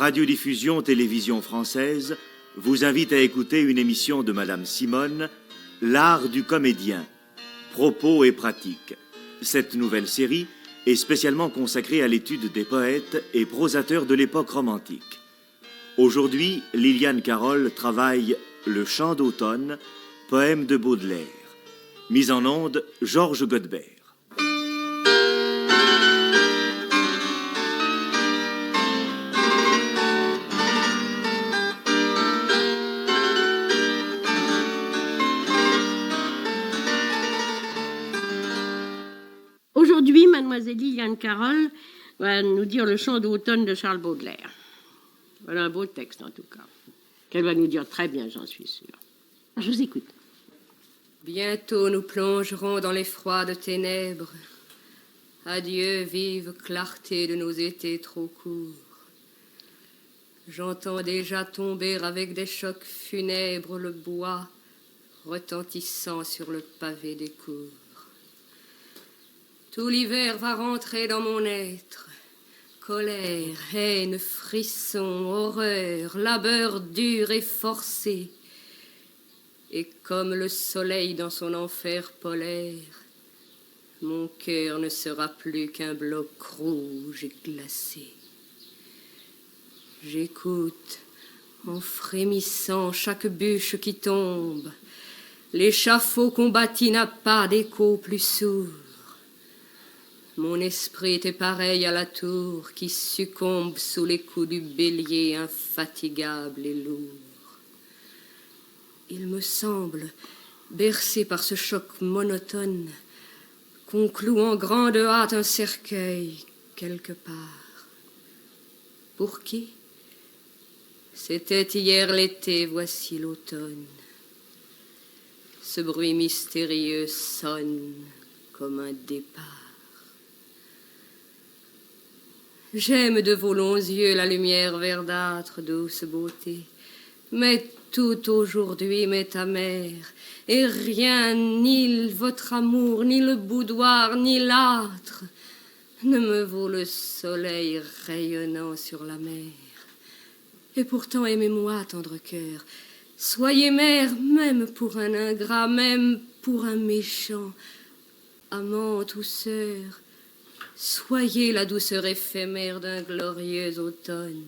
radiodiffusion télévision française vous invite à écouter une émission de Madame Simone, L'art du comédien, propos et pratiques. Cette nouvelle série est spécialement consacrée à l'étude des poètes et prosateurs de l'époque romantique. Aujourd'hui, Liliane Carroll travaille Le chant d'automne, poème de Baudelaire. Mise en onde, Georges Godbert. Aujourd'hui, mademoiselle Liliane Carroll va nous dire le chant d'automne de Charles Baudelaire. Voilà un beau texte en tout cas, qu'elle va nous dire très bien, j'en suis sûre. Je vous écoute. Bientôt nous plongerons dans les froides ténèbres. Adieu, vive clarté de nos étés trop courts. J'entends déjà tomber avec des chocs funèbres le bois retentissant sur le pavé des cours. Tout l'hiver va rentrer dans mon être. Colère, haine, frisson, horreur, labeur dur et forcé. Et comme le soleil dans son enfer polaire, mon cœur ne sera plus qu'un bloc rouge et glacé. J'écoute, en frémissant, chaque bûche qui tombe. L'échafaud qu'on bâtit n'a pas d'écho plus sourd. Mon esprit était pareil à la tour qui succombe sous les coups du bélier infatigable et lourd. Il me semble, bercé par ce choc monotone, qu'on cloue en grande hâte un cercueil quelque part. Pour qui? C'était hier l'été, voici l'automne. Ce bruit mystérieux sonne comme un départ. J'aime de vos longs yeux la lumière verdâtre, douce beauté. Mais tout aujourd'hui m'est amer, et rien, ni votre amour, ni le boudoir, ni l'âtre, ne me vaut le soleil rayonnant sur la mer. Et pourtant aimez-moi, tendre cœur, soyez mère, même pour un ingrat, même pour un méchant, amante ou sœur. Soyez la douceur éphémère d'un glorieux automne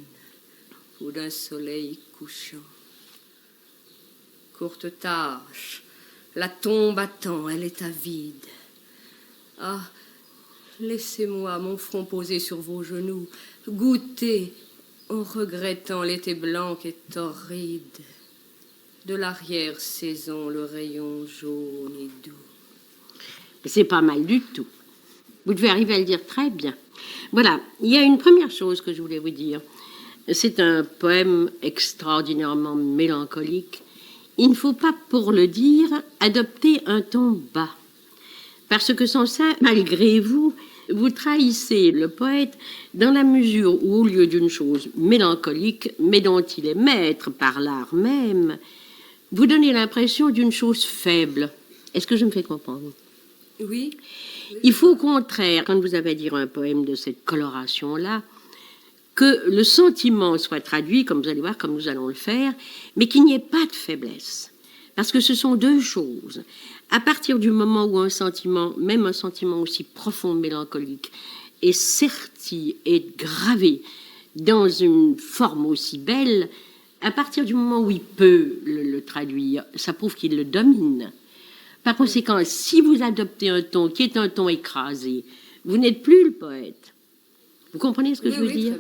ou d'un soleil couchant. Courte tâche, la tombe attend, elle est avide. Ah, laissez-moi mon front posé sur vos genoux, goûter, en regrettant l'été blanc et torride, de l'arrière-saison le rayon jaune et doux. C'est pas mal du tout. Vous devez arriver à le dire très bien. Voilà, il y a une première chose que je voulais vous dire. C'est un poème extraordinairement mélancolique. Il ne faut pas, pour le dire, adopter un ton bas. Parce que sans ça, malgré vous, vous trahissez le poète dans la mesure où, au lieu d'une chose mélancolique, mais dont il est maître par l'art même, vous donnez l'impression d'une chose faible. Est-ce que je me fais comprendre? Oui. Il faut au contraire, quand vous avez à dire un poème de cette coloration-là, que le sentiment soit traduit, comme vous allez voir, comme nous allons le faire, mais qu'il n'y ait pas de faiblesse. Parce que ce sont deux choses. À partir du moment où un sentiment, même un sentiment aussi profond, mélancolique, est serti, est gravé dans une forme aussi belle, à partir du moment où il peut le traduire, ça prouve qu'il le domine. Par conséquent, si vous adoptez un ton qui est un ton écrasé, vous n'êtes plus le poète. Vous comprenez ce que je veux dire?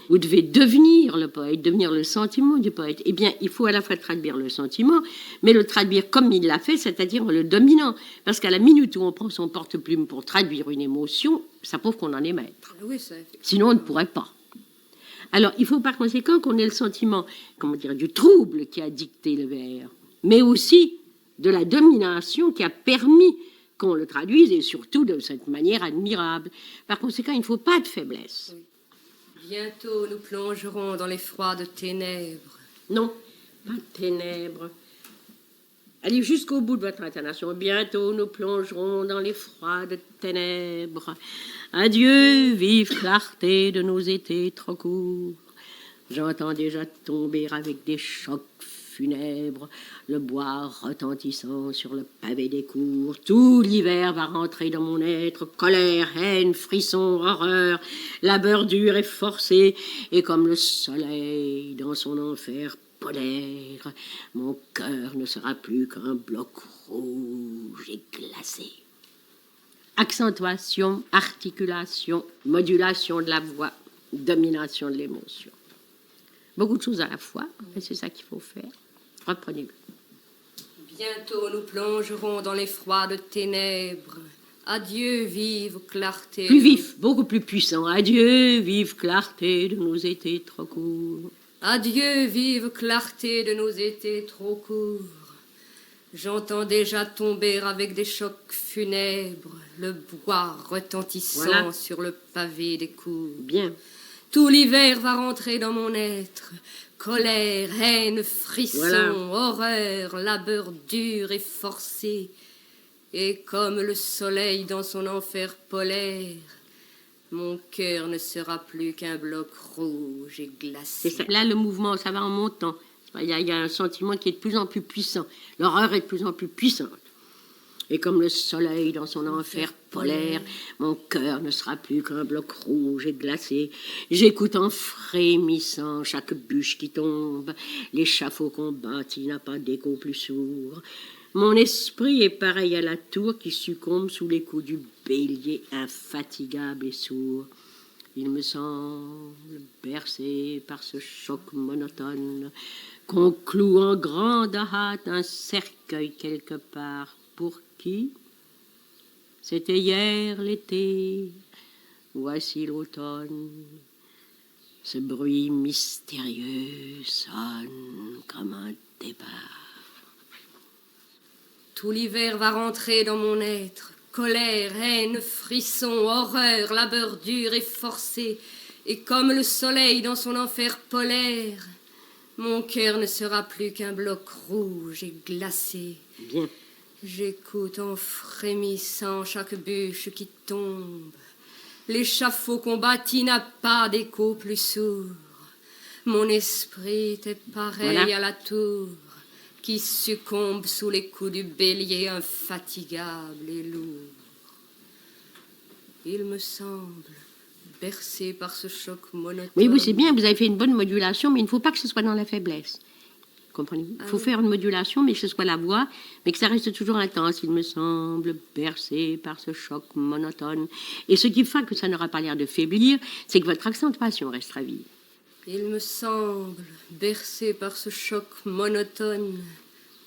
Vous devez devenir le poète, devenir le sentiment du poète. Eh bien, il faut à la fois traduire le sentiment, mais le traduire comme il l'a fait, c'est-à-dire en le dominant. Parce qu'à la minute où on prend son porte-plume pour traduire une émotion, ça prouve qu'on en est maître. Oui, ça, sinon, on ne pourrait pas. Alors, il faut par conséquent qu'on ait le sentiment, comment dire, du trouble qui a dicté le vers, mais aussi de la domination qui a permis qu'on le traduise, et surtout de cette manière admirable. Par conséquent, il ne faut pas de faiblesse. Oui. Bientôt, nous plongerons dans les froides ténèbres. Non, pas de ténèbres. Allez jusqu'au bout de votre intonation. Bientôt, nous plongerons dans les froides ténèbres. Adieu, vive clarté de nos étés trop courts. J'entends déjà tomber avec des chocs funèbres, le bois retentissant sur le pavé des cours. Tout l'hiver va rentrer dans mon être, colère, haine, frisson, horreur, labeur dur et forcé, et comme le soleil dans son enfer polaire, mon cœur ne sera plus qu'un bloc rouge et glacé. Accentuation, articulation, modulation de la voix, domination de l'émotion. Beaucoup de choses à la fois, et c'est ça qu'il faut faire. Reprenez-le. Bientôt nous plongerons dans les froides ténèbres. Adieu, vive clarté. Plus vif, beaucoup plus puissant. Adieu, vive clarté de nos étés trop courts. Adieu, vive clarté de nos étés trop courts. J'entends déjà tomber avec des chocs funèbres le bois retentissant sur le pavé des cours. Bien. Tout l'hiver va rentrer dans mon être. Colère, haine, frisson, horreur, labeur dur et forcé. Et comme le soleil dans son enfer polaire, mon cœur ne sera plus qu'un bloc rouge et glacé. C'est ça. Là, le mouvement, ça va en montant. Il y a un sentiment qui est de plus en plus puissant. L'horreur est de plus en plus puissante. Et comme le soleil dans son enfer polaire, mon cœur ne sera plus qu'un bloc rouge et glacé. J'écoute en frémissant chaque bûche qui tombe. L'échafaud qu'on bâtit n'a pas d'écho plus sourd. Mon esprit est pareil à la tour qui succombe sous les coups du bélier infatigable et sourd. Il me semble, bercé par ce choc monotone, qu'on cloue en grande hâte un cercueil quelque part. Pour qui? C'était hier l'été, voici l'automne. Ce bruit mystérieux sonne comme un départ. Tout l'hiver va rentrer dans mon être. Colère, haine, frisson, horreur, labeur dur et forcé. Et comme le soleil dans son enfer polaire, mon cœur ne sera plus qu'un bloc rouge et glacé. Bien. J'écoute en frémissant chaque bûche qui tombe. L'échafaud qu'on bâtit n'a pas d'écho plus sourd. Mon esprit est pareil à la tour qui succombe sous les coups du bélier infatigable et lourd. Il me semble, bercé par ce choc monotone... Oui, c'est bien, vous avez fait une bonne modulation, mais il ne faut pas que ce soit dans la faiblesse. Comprenez-vous? Il faut faire une modulation, mais que ce soit la voix, mais que ça reste toujours intense, il me semble, bercé par ce choc monotone. Et ce qui fait que ça n'aura pas l'air de faiblir, c'est que votre accentuation restera vive. Il me semble, bercé par ce choc monotone,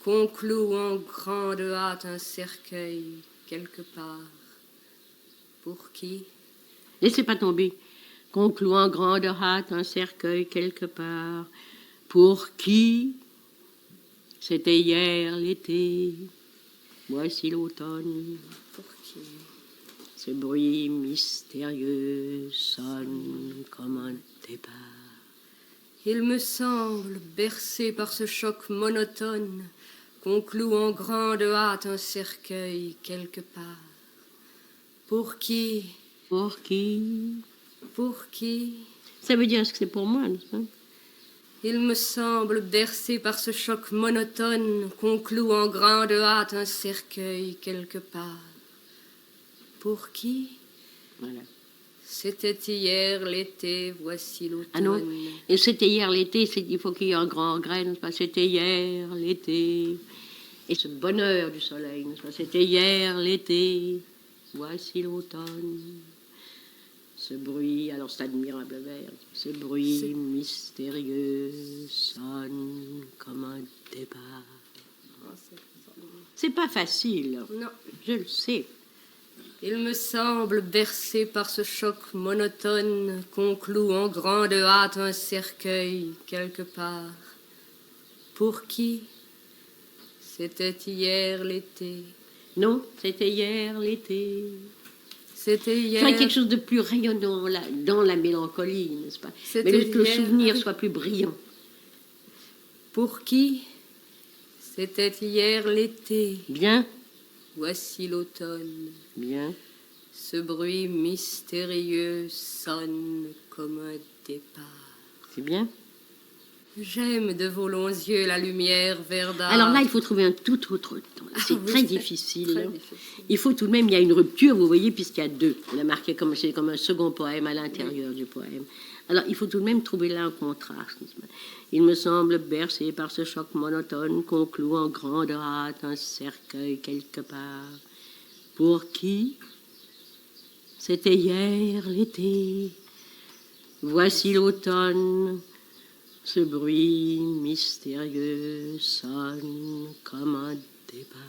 qu'on cloue en grande hâte un cercueil quelque part. Pour qui? Laissez pas tomber. Qu'on cloue en grande hâte un cercueil quelque part. Pour qui? C'était hier l'été. Voici l'automne. Pour qui? Ce bruit mystérieux sonne comme un départ. Il me semble, bercé par ce choc monotone, qu'on cloue en grande hâte un cercueil quelque part. Pour qui? Pour qui? Pour qui? Ça veut dire que c'est pour moi, n'est-ce pas? Il me semble, bercé par ce choc monotone, qu'on cloue en grande hâte un cercueil quelque part. Pour qui? Voilà. C'était hier l'été, voici l'automne. Ah non, et c'était hier l'été, il faut qu'il y ait un grand regret, n'est-ce pas? C'était hier l'été. Et ce bonheur du soleil, n'est-ce pas? C'était hier l'été, voici l'automne. Ce bruit, alors c'est admirable vers, ce bruit mystérieux sonne comme un départ. C'est pas facile, Non. je le sais. Il me semble, bercé par ce choc monotone, qu'on cloue en grande hâte un cercueil quelque part. Pour qui? C'était hier l'été. Non, c'était hier l'été. C'était hier... Faire quelque chose de plus rayonnant là, dans la mélancolie, n'est-ce pas? Mais que le souvenir soit plus brillant. Pour qui? C'était hier l'été. Bien. Voici l'automne. Bien. Ce bruit mystérieux sonne comme un départ. C'est bien. J'aime de vos longs yeux la lumière verdâtre. Alors là, il faut trouver un tout autre temps. C'est oui, très c'est difficile. très difficile. Il faut tout de même, il y a une rupture, vous voyez, puisqu'il y a deux. On a marqué comme c'est comme un second poème à l'intérieur du poème. Alors, il faut tout de même trouver là un contraste. Il me semble bercé par ce choc monotone qu'on cloue en grande hâte un cercueil quelque part. Pour qui? C'était hier l'été. Voici l'automne. Ce bruit mystérieux sonne comme un départ.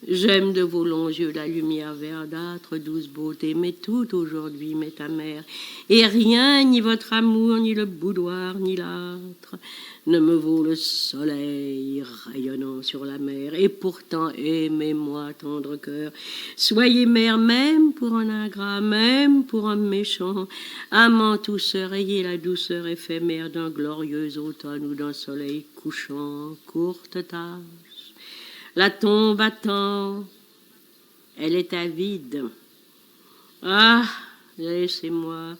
J'aime de vos longs yeux la lumière verdâtre, douce beauté, mais tout aujourd'hui m'est amère. Et rien, ni votre amour, ni le boudoir, ni l'âtre, ne me vaut le soleil rayonnant sur la mer. Et pourtant, aimez-moi, tendre cœur, soyez mère même pour un ingrat, même pour un méchant. Amant douceur, ayez la douceur éphémère d'un glorieux automne ou d'un soleil couchant, courte tâche. La tombe attend, elle est avide. Ah, laissez-moi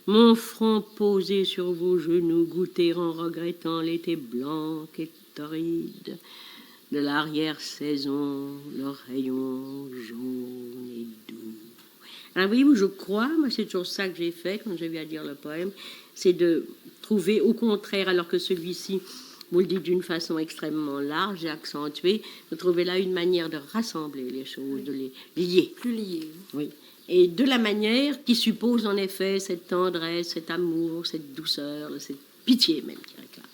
mon front posé sur vos genoux, goûter en regrettant l'été blanc et torride de l'arrière-saison, le rayon jaune et doux. Alors voyez-vous, je crois, moi c'est toujours ça que j'ai fait quand j'ai eu à lire le poème, c'est de trouver au contraire, alors que celui-ci, vous le dites d'une façon extrêmement large et accentuée, de trouver là une manière de rassembler les choses, de les lier. Plus lié. Oui. Et de la manière qui suppose en effet cette tendresse, cet amour, cette douceur, cette pitié même qui réclame.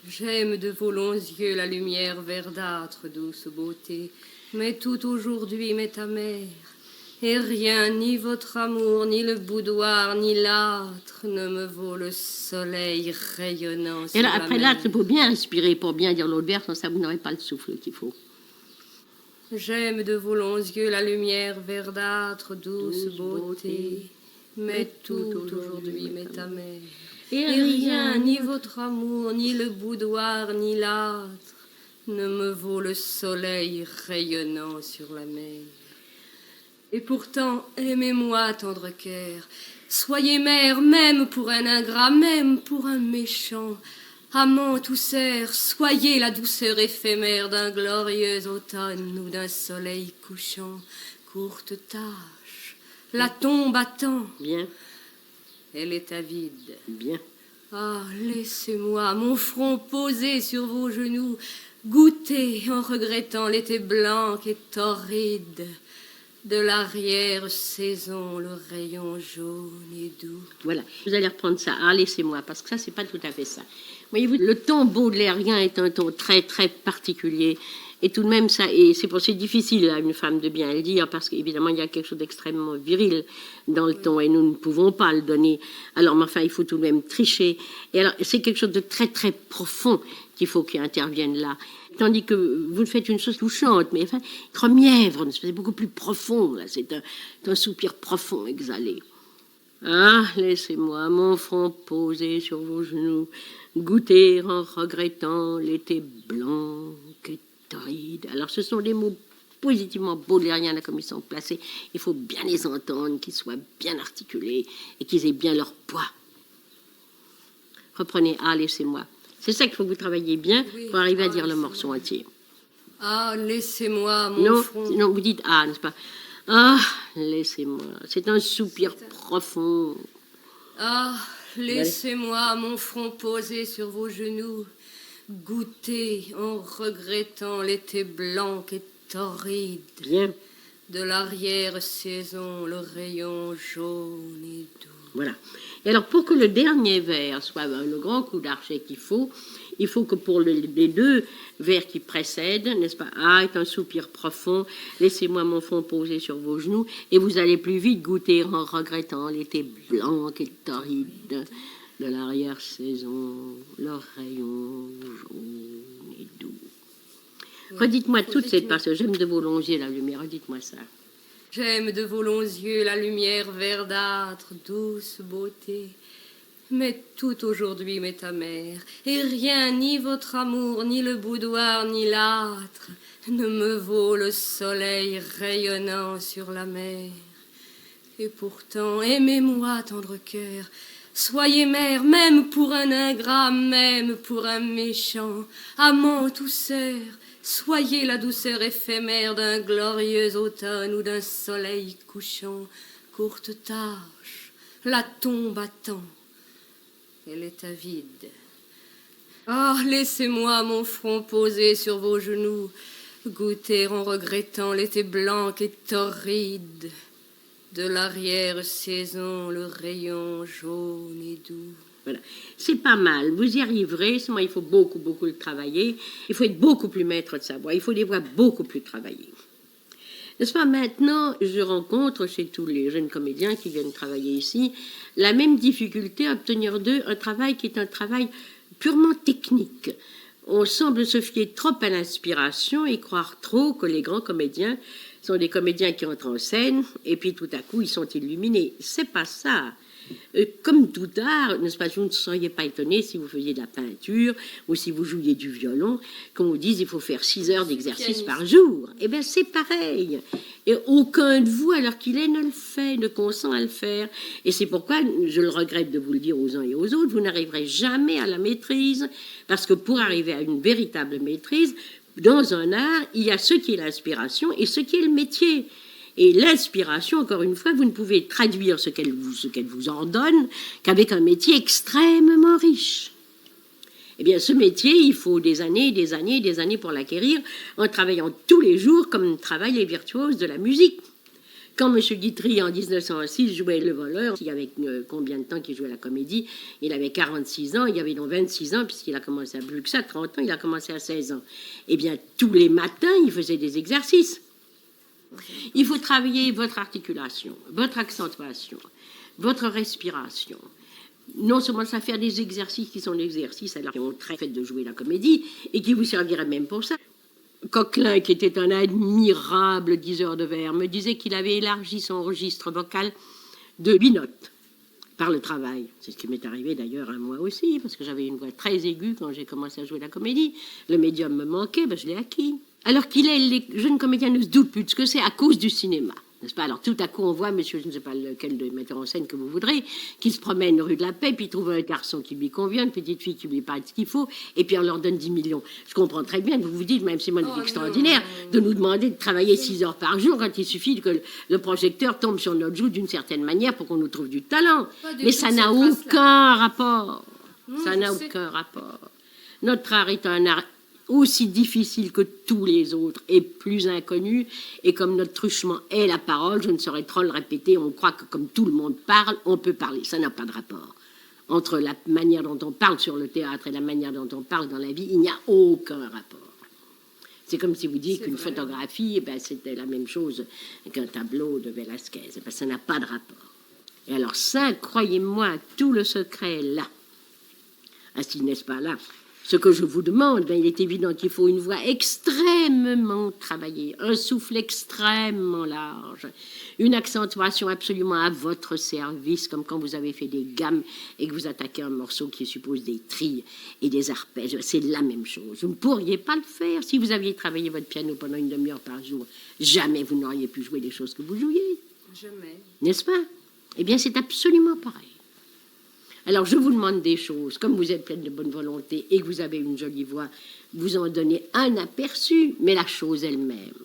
J'aime de vos longs yeux la lumière verdâtre, douce beauté, mais tout aujourd'hui m'est amère. Et rien, ni votre amour, ni le boudoir, ni l'âtre, ne me vaut le soleil rayonnant sur Et là, la après mer. l'âtre, il faut bien respirer pour bien dire l'autre vers, sans ça vous n'aurez pas le souffle qu'il faut. J'aime de vos longs yeux la lumière verdâtre, douce beauté, mais tout aujourd'hui m'est amère. Et rien, ni votre amour, ni le boudoir, ni l'âtre, ne me vaut le soleil rayonnant sur la mer. Et pourtant, aimez-moi, tendre cœur, soyez mère même pour un ingrat, même pour un méchant. Amant ou sœur, soyez la douceur éphémère d'un glorieux automne ou d'un soleil couchant. Courte tâche, la tombe attend, Bien, elle est avide. bien. Ah, laissez-moi mon front posé sur vos genoux, goûter en regrettant l'été blanc et torride. De l'arrière-saison, le rayon jaune et doux. Voilà, vous allez reprendre ça. Ah, laissez-moi, parce que ça, c'est pas tout à fait ça. Voyez-vous, le ton baudelairien est un ton très, très particulier. Et tout de même, ça, et c'est difficile à une femme de bien le dire, parce qu'évidemment, il y a quelque chose d'extrêmement viril dans le ton, et nous ne pouvons pas le donner. Alors, mais enfin, il faut tout de même tricher. Et alors, c'est quelque chose de très, très profond qu'il faut qu'il intervienne là. Tandis que vous faites une chose touchante, mais enfin, mièvre, c'est beaucoup plus profond, là. C'est un soupir profond, exhalé. Ah, laissez-moi mon front posé sur vos genoux, goûter en regrettant l'été blanc et torride. Alors, ce sont des mots positivement baudelairiens, là, comme ils sont placés. Il faut bien les entendre, qu'ils soient bien articulés et qu'ils aient bien leur poids. Reprenez, ah, laissez-moi. C'est ça qu'il faut que vous travailliez bien pour arriver à dire le morceau entier. Ah, laissez-moi mon front. Non, vous dites ah, n'est-ce pas? Ah, laissez-moi. C'est un soupir profond. Ah, laissez-moi mon front posé sur vos genoux, goûter en regrettant l'été blanc et torride. Bien. De l'arrière-saison, le rayon jaune et doux. Voilà. Et alors, pour que le dernier vers soit le grand coup d'archet qu'il faut, il faut que pour les deux vers qui précèdent, n'est-ce pas, ah est un soupir profond, laissez-moi mon front posé sur vos genoux, et vous allez plus vite goûter en regrettant l'été blanc et torride de l'arrière-saison, le rayon jaune et doux. Redites-moi toute cette partie, j'aime de vos longs yeux la lumière, redites-moi ça. J'aime de vos longs yeux la lumière verdâtre, douce beauté. Mais tout aujourd'hui m'est amère, et rien, ni votre amour, ni le boudoir, ni l'âtre, ne me vaut le soleil rayonnant sur la mer. Et pourtant, aimez-moi, tendre cœur, Soyez mère, même pour un ingrat, même pour un méchant, amant ou sœur, soyez la douceur éphémère d'un glorieux automne ou d'un soleil couchant. Courte tâche, la tombe attend, elle est avide. Ah, laissez-moi mon front posé sur vos genoux, goûter en regrettant l'été blanc et torride, de l'arrière-saison le rayon jaune et doux. Voilà. C'est pas mal, vous y arriverez, seulement il faut beaucoup, beaucoup le travailler. Il faut être beaucoup plus maître de sa voix, il faut des voix beaucoup plus travaillées. N'est-ce pas, maintenant, je rencontre chez tous les jeunes comédiens qui viennent travailler ici la même difficulté à obtenir d'eux un travail qui est un travail purement technique. On semble se fier trop à l'inspiration et croire trop que les grands comédiens sont des comédiens qui entrent en scène et puis tout à coup ils sont illuminés. C'est pas ça. Comme tout art, n'est-ce pas, vous ne seriez pas étonné si vous faisiez de la peinture ou si vous jouiez du violon, qu'on vous dise il faut faire 6 heures d'exercice par jour. Eh bien, c'est pareil. Et aucun de vous, alors qu'il est, ne le fait, ne consent à le faire. Et c'est pourquoi, je le regrette de vous le dire aux uns et aux autres, vous n'arriverez jamais à la maîtrise, parce que pour arriver à une véritable maîtrise, dans un art, il y a ce qui est l'inspiration et ce qui est le métier. Et l'inspiration, encore une fois, vous ne pouvez traduire ce qu'elle vous ordonne qu'avec un métier extrêmement riche. Eh bien, ce métier, il faut des années, des années, des années pour l'acquérir, en travaillant tous les jours comme travaillent les virtuoses de la musique. Quand M. Guitry, en 1906, jouait Le Voleur, il y avait combien de temps qu'il jouait la comédie? Il avait 46 ans, il y avait donc 26 ans, puisqu'il a commencé à plus que ça, 30 ans, il a commencé à 16 ans. Eh bien, tous les matins, il faisait des exercices. Il faut travailler votre articulation, votre accentuation, votre respiration. Non seulement ça, faire des exercices qui sont des exercices alors qu'ils ont très fait de jouer la comédie et qui vous serviraient même pour ça. Coquelin, qui était un admirable diseur de vers, me disait qu'il avait élargi son registre vocal de 8 notes par le travail. C'est ce qui m'est arrivé d'ailleurs à moi aussi, parce que j'avais une voix très aiguë quand j'ai commencé à jouer la comédie. Le médium me manquait, je l'ai acquis. Alors les jeunes comédiens ne se doutent plus de ce que c'est à cause du cinéma. N'est-ce pas? Alors tout à coup, on voit, monsieur, je ne sais pas lequel de metteur en scène que vous voudrez, qui se promène rue de la Paix, puis il trouve un garçon qui lui convient, une petite fille qui lui parle ce qu'il faut, et puis on leur donne 10 millions. Je comprends très bien que vous vous dites, même si moi c'est extraordinaire, de nous demander de travailler 6 heures par jour quand il suffit que le projecteur tombe sur notre joue d'une certaine manière pour qu'on nous trouve du talent. Mais ça n'a aucun rapport. Ça n'a aucun rapport. Notre art est un art aussi difficile que tous les autres et plus inconnu, et comme notre truchement est la parole, je ne saurais trop le répéter, on croit que comme tout le monde parle, on peut parler. Ça n'a pas de rapport. Entre la manière dont on parle sur le théâtre et la manière dont on parle dans la vie, il n'y a aucun rapport. C'est comme si vous dites qu'une photographie, c'était la même chose qu'un tableau de Velázquez. Ça n'a pas de rapport. Et alors ça, croyez-moi, tout le secret est là. Ainsi, n'est-ce pas là? Ce que je vous demande, il est évident qu'il faut une voix extrêmement travaillée, un souffle extrêmement large, une accentuation absolument à votre service, comme quand vous avez fait des gammes et que vous attaquez un morceau qui suppose des trilles et des arpèges. C'est la même chose. Vous ne pourriez pas le faire si vous aviez travaillé votre piano pendant une demi-heure par jour. Jamais vous n'auriez pu jouer les choses que vous jouiez. Jamais. N'est-ce pas? Eh bien, c'est absolument pareil. Alors, je vous demande des choses, comme vous êtes pleine de bonne volonté et que vous avez une jolie voix, vous en donnez un aperçu, mais la chose elle-même.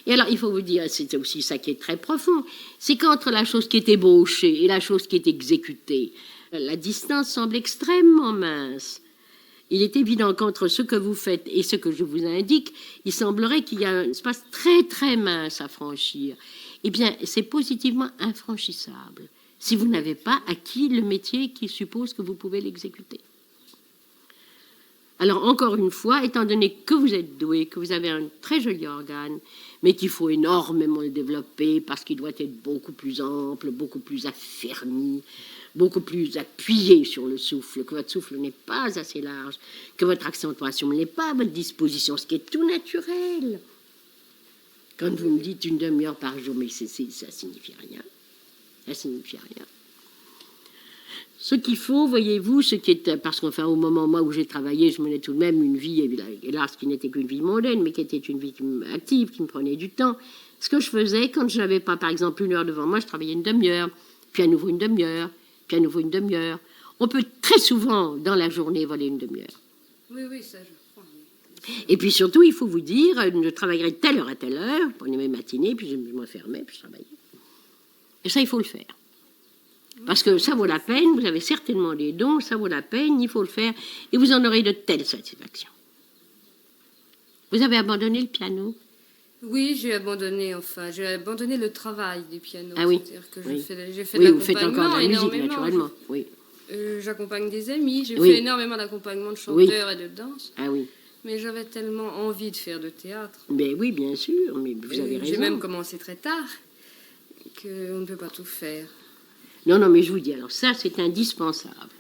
Et alors, il faut vous dire, c'est aussi ça qui est très profond, c'est qu'entre la chose qui est ébauchée et la chose qui est exécutée, la distance semble extrêmement mince. Il est évident qu'entre ce que vous faites et ce que je vous indique, il semblerait qu'il y a un espace très très mince à franchir. Eh bien, c'est positivement infranchissable si vous n'avez pas acquis le métier qui suppose que vous pouvez l'exécuter. Alors, encore une fois, étant donné que vous êtes doué, que vous avez un très joli organe, mais qu'il faut énormément le développer parce qu'il doit être beaucoup plus ample, beaucoup plus affermi, beaucoup plus appuyé sur le souffle, que votre souffle n'est pas assez large, que votre accentuation n'est pas à votre disposition, ce qui est tout naturel. Quand vous me dites une demi-heure par jour, mais ça signifie rien. Ça signifie rien. Ce qu'il faut, voyez-vous, ce qui est, parce qu'enfin, au moment moi, où j'ai travaillé, je menais tout de même une vie, hélas, qui n'était qu'une vie mondaine, mais qui était une vie active, qui me prenait du temps. Ce que je faisais, quand je n'avais pas, par exemple, 1 heure devant moi, je travaillais une demi-heure, puis à nouveau une demi-heure, piano vaut une demi-heure. On peut très souvent, dans la journée, voler une demi-heure. Oui, oui, ça, je crois. Et puis surtout, il faut vous dire, je travaillerai de telle heure à telle heure, prenez mes matinées, puis je m'enfermais, puis je travaillais. Et ça, il faut le faire. Parce que ça vaut la peine, vous avez certainement des dons, ça vaut la peine, il faut le faire, et vous en aurez de telles satisfactions. Vous avez abandonné le piano? Oui, j'ai abandonné le travail du piano. Ah oui. C'est-à-dire que Oui. j'ai fait Oui, de vous faites encore de la musique, énormément. naturellement. Oui. J'accompagne des amis, j'ai Oui. fait énormément d'accompagnement de chanteurs et de danse. Ah oui. Mais j'avais tellement envie de faire de théâtre. Ben oui, bien sûr, mais vous avez raison. J'ai même commencé très tard, qu'on ne peut pas tout faire. Non, non, mais je vous dis, alors ça, c'est indispensable.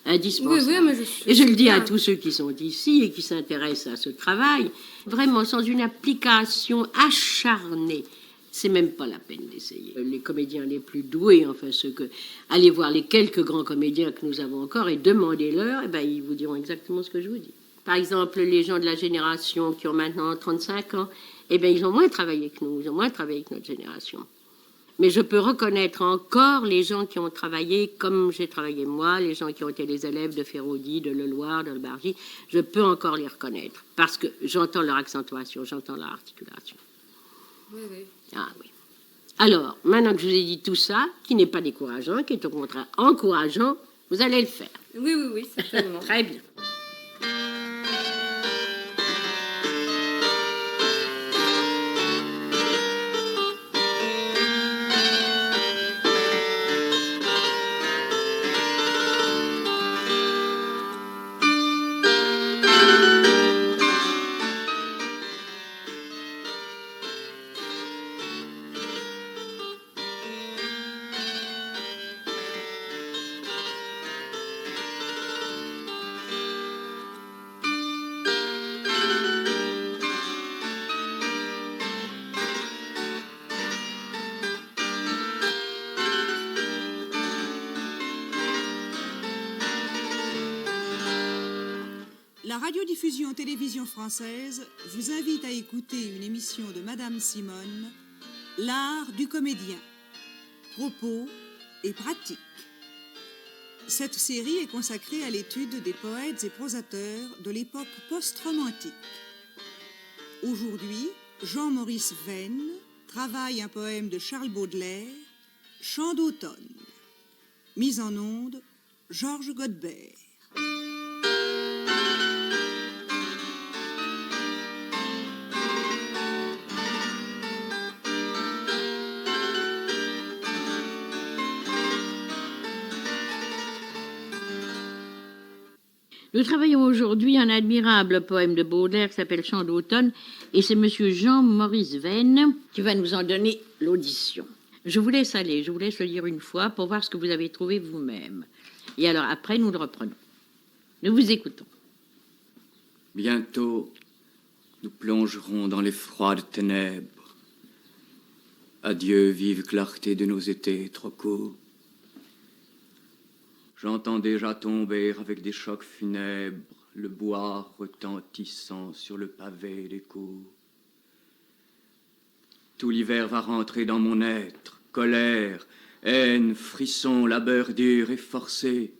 Indispensable. Oui, oui, mais et je le dis à bien. tous ceux qui sont ici et qui s'intéressent à ce travail, vraiment, sans une application acharnée, c'est même pas la peine d'essayer. Les comédiens les plus doués, enfin ceux que... Allez voir les quelques grands comédiens que nous avons encore et demandez-leur, et ben, ils vous diront exactement ce que je vous dis. Par exemple, les gens de la génération qui ont maintenant 35 ans, eh bien, ils ont moins travaillé que nous, ils ont moins travaillé que notre génération. Mais je peux reconnaître encore les gens qui ont travaillé comme j'ai travaillé moi, les gens qui ont été les élèves de Feraudy, de Leloir, de Bargy. Je peux encore les reconnaître parce que j'entends leur accentuation, j'entends leur articulation. Oui, oui. Ah oui. Alors, maintenant que je vous ai dit tout ça, qui n'est pas décourageant, qui est au contraire encourageant, vous allez le faire. Oui, oui, oui, certainement. Très bien. La radiodiffusion télévision française vous invite à écouter une émission de Madame Simone, L'art du comédien, propos et pratique. Cette série est consacrée à l'étude des poètes et prosateurs de l'époque post-romantique. Aujourd'hui, Jean-Maurice Venn travaille un poème de Charles Baudelaire, Chant d'automne. Mise en onde, Georges Godbert. Nous travaillons aujourd'hui un admirable poème de Baudelaire qui s'appelle Chant d'automne, et c'est monsieur Jean-Maurice Venn qui va nous en donner l'audition. Je vous laisse aller, je vous laisse le lire une fois pour voir ce que vous avez trouvé vous-même. Et alors après, nous le reprenons. Nous vous écoutons. Bientôt, nous plongerons dans les froides ténèbres. Adieu, vive clarté de nos étés trop courts. J'entends déjà tomber avec des chocs funèbres le bois retentissant sur le pavé des cours. Tout l'hiver va rentrer dans mon être, colère, haine, frisson, labeur dur et forcé.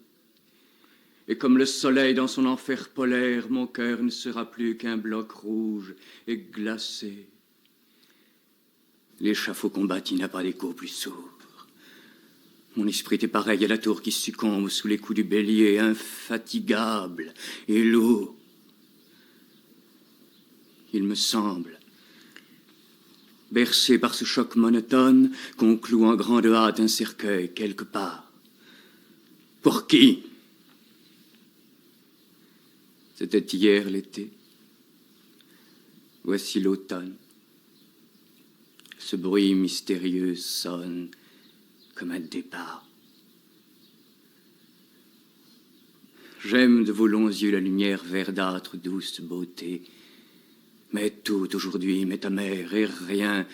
Et comme le soleil dans son enfer polaire, mon cœur ne sera plus qu'un bloc rouge et glacé. L'échafaud combattu n'a pas d'écho plus sourd. Mon esprit est pareil à la tour qui succombe sous les coups du bélier, infatigable et lourd. Il me semble, bercé par ce choc monotone, qu'on cloue en grande hâte un cercueil quelque part. Pour qui? C'était hier l'été. Voici l'automne. Ce bruit mystérieux sonne comme un départ. J'aime de vos longs yeux la lumière verdâtre, douce beauté. Mais tout aujourd'hui m'est amer et rien,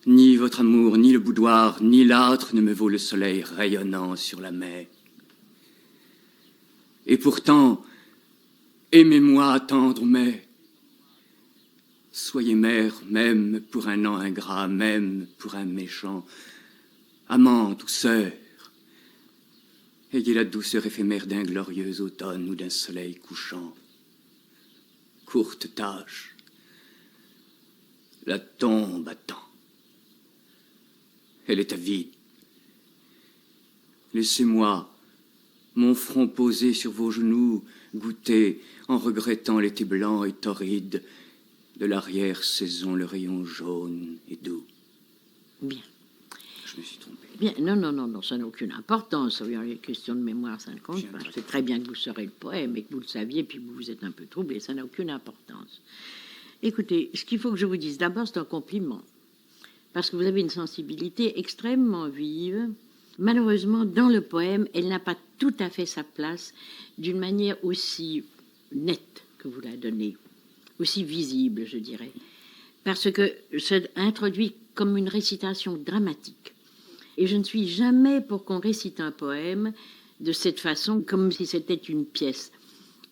ni votre amour, ni le boudoir, ni l'âtre ne me vaut le soleil rayonnant sur la mer. Et pourtant, aimez-moi tendre mais soyez mère même pour un an ingrat, même pour un méchant, amante ou sœur, Ayez la douceur éphémère d'un glorieux automne ou d'un soleil couchant. Courte tâche. La tombe attend. Elle est avide. Laissez-moi, mon front posé sur vos genoux, goûter, en regrettant l'été blanc et torride, de l'arrière-saison le rayon jaune et doux. Bien. Je me suis trompé. Bien, non, ça n'a aucune importance. Les questions de mémoire, ça ne compte pas. Bien. C'est très bien que vous saurez le poème et que vous le saviez, puis vous vous êtes un peu troublé. Ça n'a aucune importance. Écoutez, ce qu'il faut que je vous dise, d'abord, c'est un compliment. Parce que vous avez une sensibilité extrêmement vive. Malheureusement, dans le poème, elle n'a pas tout à fait sa place d'une manière aussi nette que vous la donnez, aussi visible, je dirais. Parce que c'est introduit comme une récitation dramatique. Et je ne suis jamais pour qu'on récite un poème de cette façon, comme si c'était une pièce.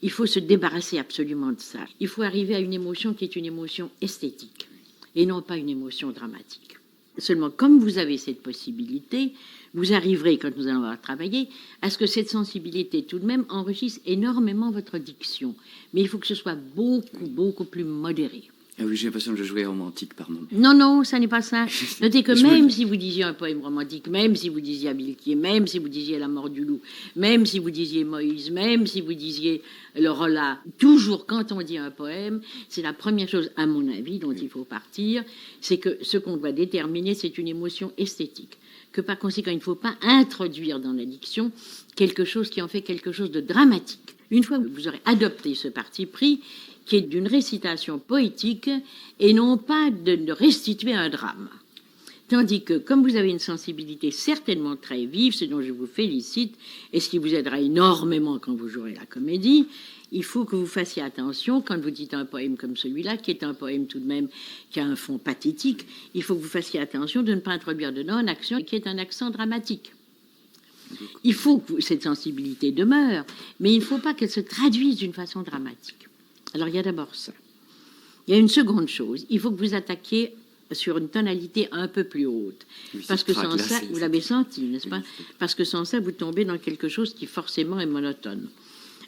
Il faut se débarrasser absolument de ça. Il faut arriver à une émotion qui est une émotion esthétique et non pas une émotion dramatique. Seulement, comme vous avez cette possibilité, vous arriverez, quand nous allons avoir travaillé, à ce que cette sensibilité, tout de même, enrichisse énormément votre diction. Mais il faut que ce soit beaucoup plus modéré. Ah oui, j'ai l'impression que je jouais romantique par moment. Non, ça n'est pas ça. Notez que Je même me- si vous disiez un poème romantique, même si vous disiez Abilquier, même si vous disiez La mort du loup, même si vous disiez Moïse, même si vous disiez le Rolla, toujours quand on dit un poème, c'est la première chose, à mon avis, dont il faut partir, c'est que ce qu'on doit déterminer, c'est une émotion esthétique. Que par conséquent, il ne faut pas introduire dans la diction quelque chose qui en fait quelque chose de dramatique. Une fois que vous aurez adopté ce parti pris, qui est d'une récitation poétique et non pas de restituer un drame. Tandis que, comme vous avez une sensibilité certainement très vive, ce dont je vous félicite, et ce qui vous aidera énormément quand vous jouerez la comédie, il faut que vous fassiez attention, quand vous dites un poème comme celui-là, qui est un poème tout de même qui a un fond pathétique, il faut que vous fassiez attention de ne pas introduire dedans un accent qui est un accent dramatique. Il faut que cette sensibilité demeure, mais il ne faut pas qu'elle se traduise d'une façon dramatique. Alors, il y a d'abord ça. Il y a une seconde chose. Il faut que vous attaquiez sur une tonalité un peu plus haute. Oui, Parce que c'est sans ça, glacé, vous ça. l'avez senti, n'est-ce pas? Parce que sans ça, vous tombez dans quelque chose qui forcément est monotone.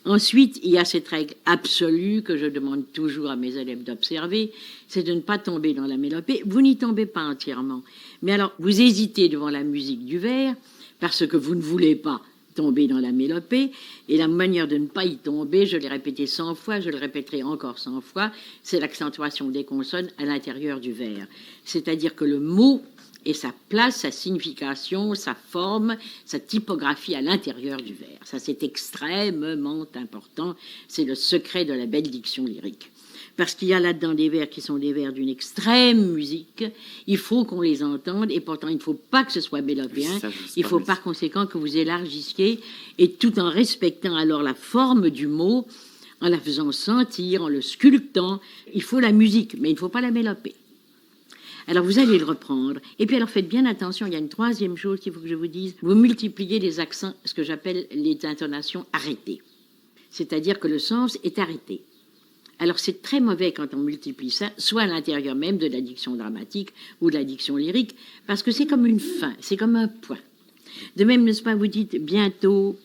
Ensuite, il y a cette règle absolue que je demande toujours à mes élèves d'observer, c'est de ne pas tomber dans la mélopée. Vous n'y tombez pas entièrement. Mais alors, vous hésitez devant la musique du vers parce que vous ne voulez pas tomber dans la mélopée, et la manière de ne pas y tomber, je l'ai répété 100 fois, je le répéterai encore 100 fois, c'est l'accentuation des consonnes à l'intérieur du vers. C'est-à-dire que le mot et sa place, sa signification, sa forme, sa typographie à l'intérieur du vers. Ça, c'est extrêmement important. C'est le secret de la belle diction lyrique. Parce qu'il y a là-dedans des vers qui sont des vers d'une extrême musique. Il faut qu'on les entende, et pourtant, il ne faut pas que ce soit mélopéen. Oui, ça, je sais Il pas, faut mais par conséquent que vous élargissiez, et tout en respectant alors la forme du mot, en la faisant sentir, en le sculptant. Il faut la musique, mais il ne faut pas la mélopée. Alors, vous allez le reprendre. Et puis, alors, faites bien attention, il y a une troisième chose qu'il faut que je vous dise. Vous multipliez les accents, ce que j'appelle les intonations arrêtées. C'est-à-dire que le sens est arrêté. Alors, c'est très mauvais quand on multiplie ça, soit à l'intérieur même de la diction dramatique ou de la diction lyrique, parce que c'est comme une fin, c'est comme un point. De même, n'est-ce pas, vous dites, bientôt,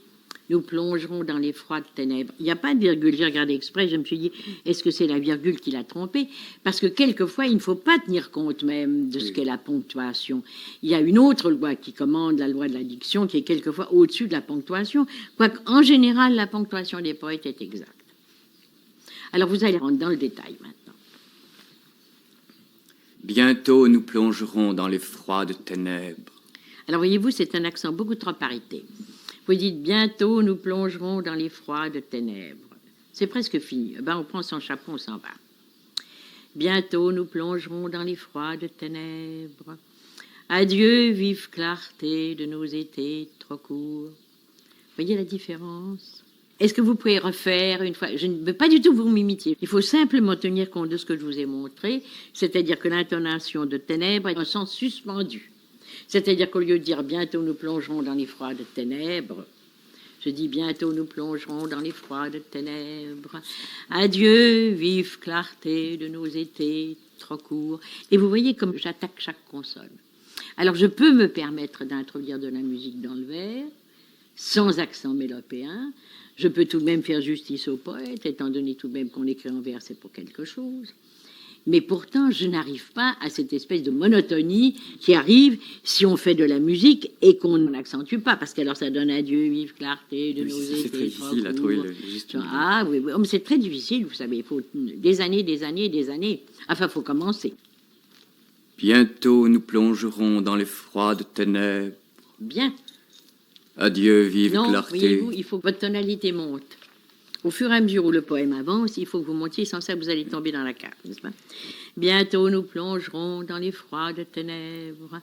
nous plongerons dans les froides ténèbres. Il n'y a pas de virgule. J'ai regardé exprès, je me suis dit, est-ce que c'est la virgule qui l'a trompé? Parce que quelquefois, il ne faut pas tenir compte même de ce qu'est la ponctuation. Il y a une autre loi qui commande, la loi de la diction, qui est quelquefois au-dessus de la ponctuation, quoique en général, la ponctuation des poètes est exacte. Alors, vous allez rentrer dans le détail maintenant. Bientôt nous plongerons dans les froides ténèbres. Alors, voyez-vous, c'est un accent beaucoup trop arrêté. Vous dites, bientôt nous plongerons dans les froides ténèbres. C'est presque fini. Ben, on prend son chapeau, on s'en va. Bientôt nous plongerons dans les froides ténèbres. Adieu, vive clarté de nos étés trop courts. Voyez la différence? Est-ce que vous pouvez refaire une fois? Je ne veux pas du tout que vous m'imitiez. Il faut simplement tenir compte de ce que je vous ai montré, c'est-à-dire que l'intonation de ténèbres est un sens suspendu. C'est-à-dire qu'au lieu de dire bientôt nous plongerons dans les froides ténèbres, je dis bientôt nous plongerons dans les froides ténèbres. Adieu, vive clarté de nos étés trop courts. Et vous voyez comme j'attaque chaque consonne. Alors je peux me permettre d'introduire de la musique dans le vers, sans accent mélopéen. Je peux tout de même faire justice au poète, étant donné tout de même qu'on écrit en vers, c'est pour quelque chose. Mais pourtant, je n'arrive pas à cette espèce de monotonie qui arrive si on fait de la musique et qu'on n'accentue pas, parce qu'alors ça donne adieu, vive clarté de nos étés. C'est très difficile à trouver le juste milieu. Ah oui, oui. Oh, mais c'est très difficile, vous savez, il faut des années, des années, des années. Enfin, il faut commencer. Bientôt nous plongerons dans les froides ténèbres. Bien. Adieu, vive Non, clarté. voyez-vous, il faut que votre tonalité monte. Au fur et à mesure où le poème avance, il faut que vous montiez, sans ça vous allez tomber dans la cave, n'est-ce pas? Bientôt nous plongerons dans les froides ténèbres.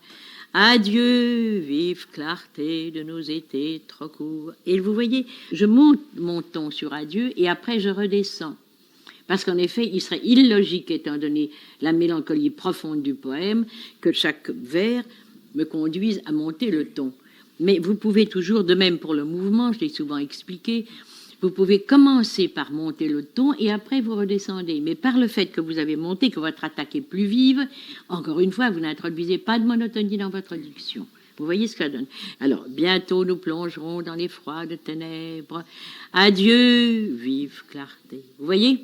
Adieu, vive clarté de nos étés trop courts. Et vous voyez, je monte mon ton sur adieu et après je redescends. Parce qu'en effet, il serait illogique, étant donné la mélancolie profonde du poème, que chaque vers me conduise à monter le ton. Mais vous pouvez toujours, de même pour le mouvement, je l'ai souvent expliqué, vous pouvez commencer par monter le ton et après vous redescendez. Mais par le fait que vous avez monté, que votre attaque est plus vive, encore une fois, vous n'introduisez pas de monotonie dans votre diction. Vous voyez ce que ça donne. Alors, bientôt nous plongerons dans les froides ténèbres. Adieu, vive clarté. Vous voyez?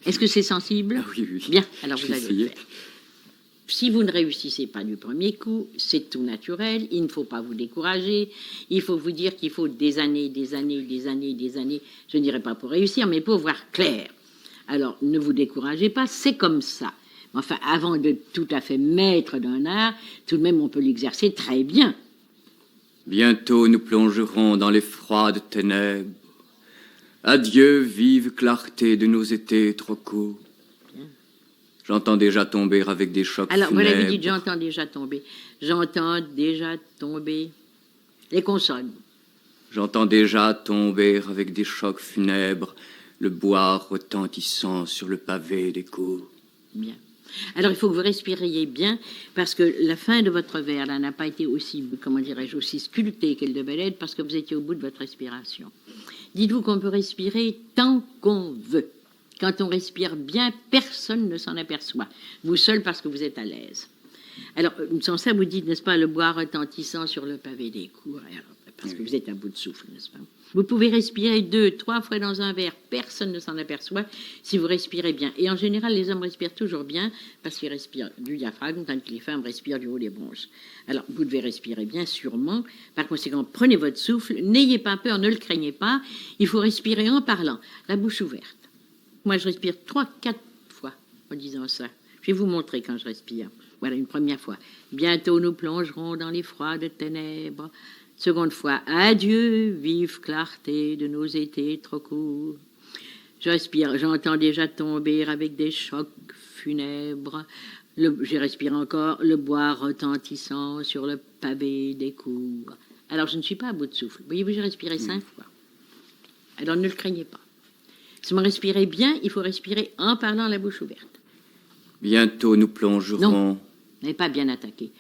Est-ce que c'est sensible? Ah oui, oui. Bien, alors Je vous vais allez le essayer. faire. Si vous ne réussissez pas du premier coup, c'est tout naturel, il ne faut pas vous décourager, il faut vous dire qu'il faut des années, des années, des années, des années, je ne dirais pas pour réussir, mais pour voir clair. Alors, ne vous découragez pas, c'est comme ça. Enfin, avant de tout à fait maître d'un art, tout de même, on peut l'exercer très bien. Bientôt nous plongerons dans les froides ténèbres. Adieu, vive clarté de nos étés trop courts. J'entends déjà tomber avec des chocs Alors, funèbres. voilà, vous dites, j'entends déjà tomber. J'entends déjà tomber. Les consonnes. J'entends déjà tomber avec des chocs funèbres, le bois retentissant sur le pavé des cours. Bien. Alors, il faut que vous respiriez bien, parce que la fin de votre vers, là, n'a pas été aussi, comment dirais-je, aussi sculptée qu'elle devait l'être, parce que vous étiez au bout de votre respiration. Dites-vous qu'on peut respirer tant qu'on veut. Quand on respire bien, personne ne s'en aperçoit. Vous seul, parce que vous êtes à l'aise. Alors, sans ça, vous dites, n'est-ce pas, le bois retentissant sur le pavé des cours, alors, parce que vous êtes à bout de souffle, n'est-ce pas? Vous pouvez respirer 2, 3 fois dans un verre, personne ne s'en aperçoit si vous respirez bien. Et en général, les hommes respirent toujours bien parce qu'ils respirent du diaphragme, tandis que les femmes respirent du haut des bronches. Alors, vous devez respirer bien, sûrement. Par conséquent, prenez votre souffle, n'ayez pas peur, ne le craignez pas. Il faut respirer en parlant, la bouche ouverte. Moi, je respire 3, 4 fois en disant ça. Je vais vous montrer quand je respire. Voilà, une première fois. Bientôt, nous plongerons dans les froides ténèbres. Seconde fois, adieu, vive clarté de nos étés trop courts. Je respire, j'entends déjà tomber avec des chocs funèbres. Je respire encore, le bois retentissant sur le pavé des cours. Alors, je ne suis pas à bout de souffle. Voyez-vous, j'ai respiré 5 fois. Alors, ne le craignez pas. Si vous respirez bien, il faut respirer en parlant la bouche ouverte. Bientôt nous plongerons. Non, vous n'avez pas bien attaqué.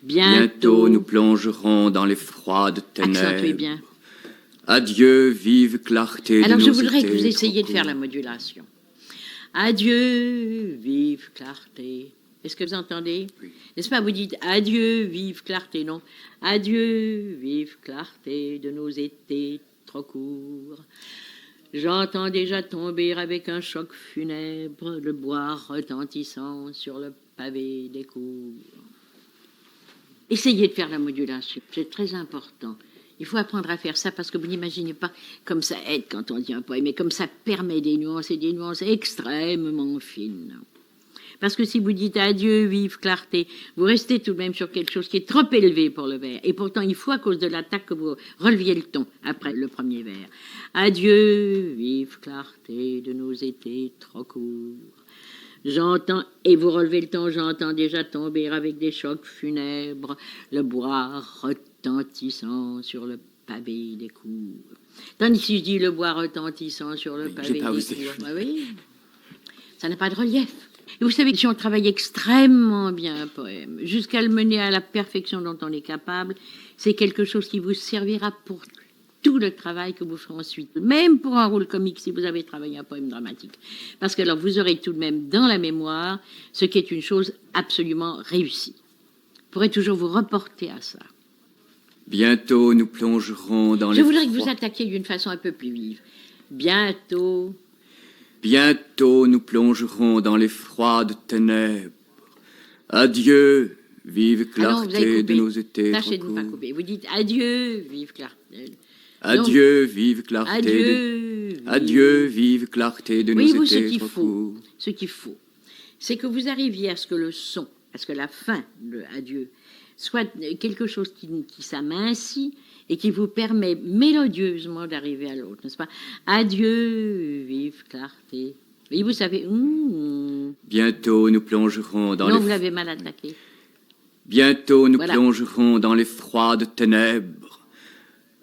Bientôt nous plongerons dans les froides ténèbres. Accentuez bien. Adieu, vive clarté. Alors de je nos voudrais que étés vous essayiez de trop faire la courts. modulation. Adieu, vive clarté. Est-ce que vous entendez? Oui. N'est-ce pas? Vous dites adieu, vive clarté, non? Adieu, vive clarté de nos étés trop courts. J'entends déjà tomber avec un choc funèbre le bois retentissant sur le pavé des cours. Essayez de faire la modulation, c'est très important. Il faut apprendre à faire ça parce que vous n'imaginez pas comme ça aide quand on dit un poème, mais comme ça permet des nuances et des nuances extrêmement fines. Parce que si vous dites adieu, vive clarté, vous restez tout de même sur quelque chose qui est trop élevé pour le vers. Et pourtant, il faut, à cause de l'attaque, que vous releviez le ton après le premier vers. Adieu, vive clarté de nos étés trop courts. J'entends, et vous relevez le ton, j'entends déjà tomber avec des chocs funèbres, le bois retentissant sur le pavé des cours. Tandis que si je dis le bois retentissant sur le pavé des pas cours, osé. bah oui, ça n'a pas de relief. Et vous savez que si on travaille extrêmement bien un poème, jusqu'à le mener à la perfection dont on est capable, c'est quelque chose qui vous servira pour tout le travail que vous ferez ensuite, même pour un rôle comique si vous avez travaillé un poème dramatique. Parce que alors vous aurez tout de même dans la mémoire ce qui est une chose absolument réussie. Vous pourrez toujours vous reporter à ça. Bientôt nous plongerons dans les Je voudrais que vous froids- attaquiez d'une façon un peu plus vive. Bientôt. Bientôt nous plongerons dans les froides ténèbres. Adieu, vive Ah non, vous clarté avez de coupé. nos étés Tâchez de trop ne pas courts. couper. Vous dites adieu, vive clarté. Adieu, vive clarté Adieu. de... Adieu, vive clarté de nos Voyez-vous, ce étés qu'il trop faut, courts. ce qu'il faut, c'est que vous arriviez à ce que le son, à ce que la fin de adieu, soit quelque chose qui s'amincit et qui vous permet mélodieusement d'arriver à l'autre, n'est-ce pas? Adieu, vive clarté. Et vous savez, Bientôt nous plongerons dans non, les... vous l'avez mal attaqué. Bientôt nous Voilà. plongerons dans les froides ténèbres.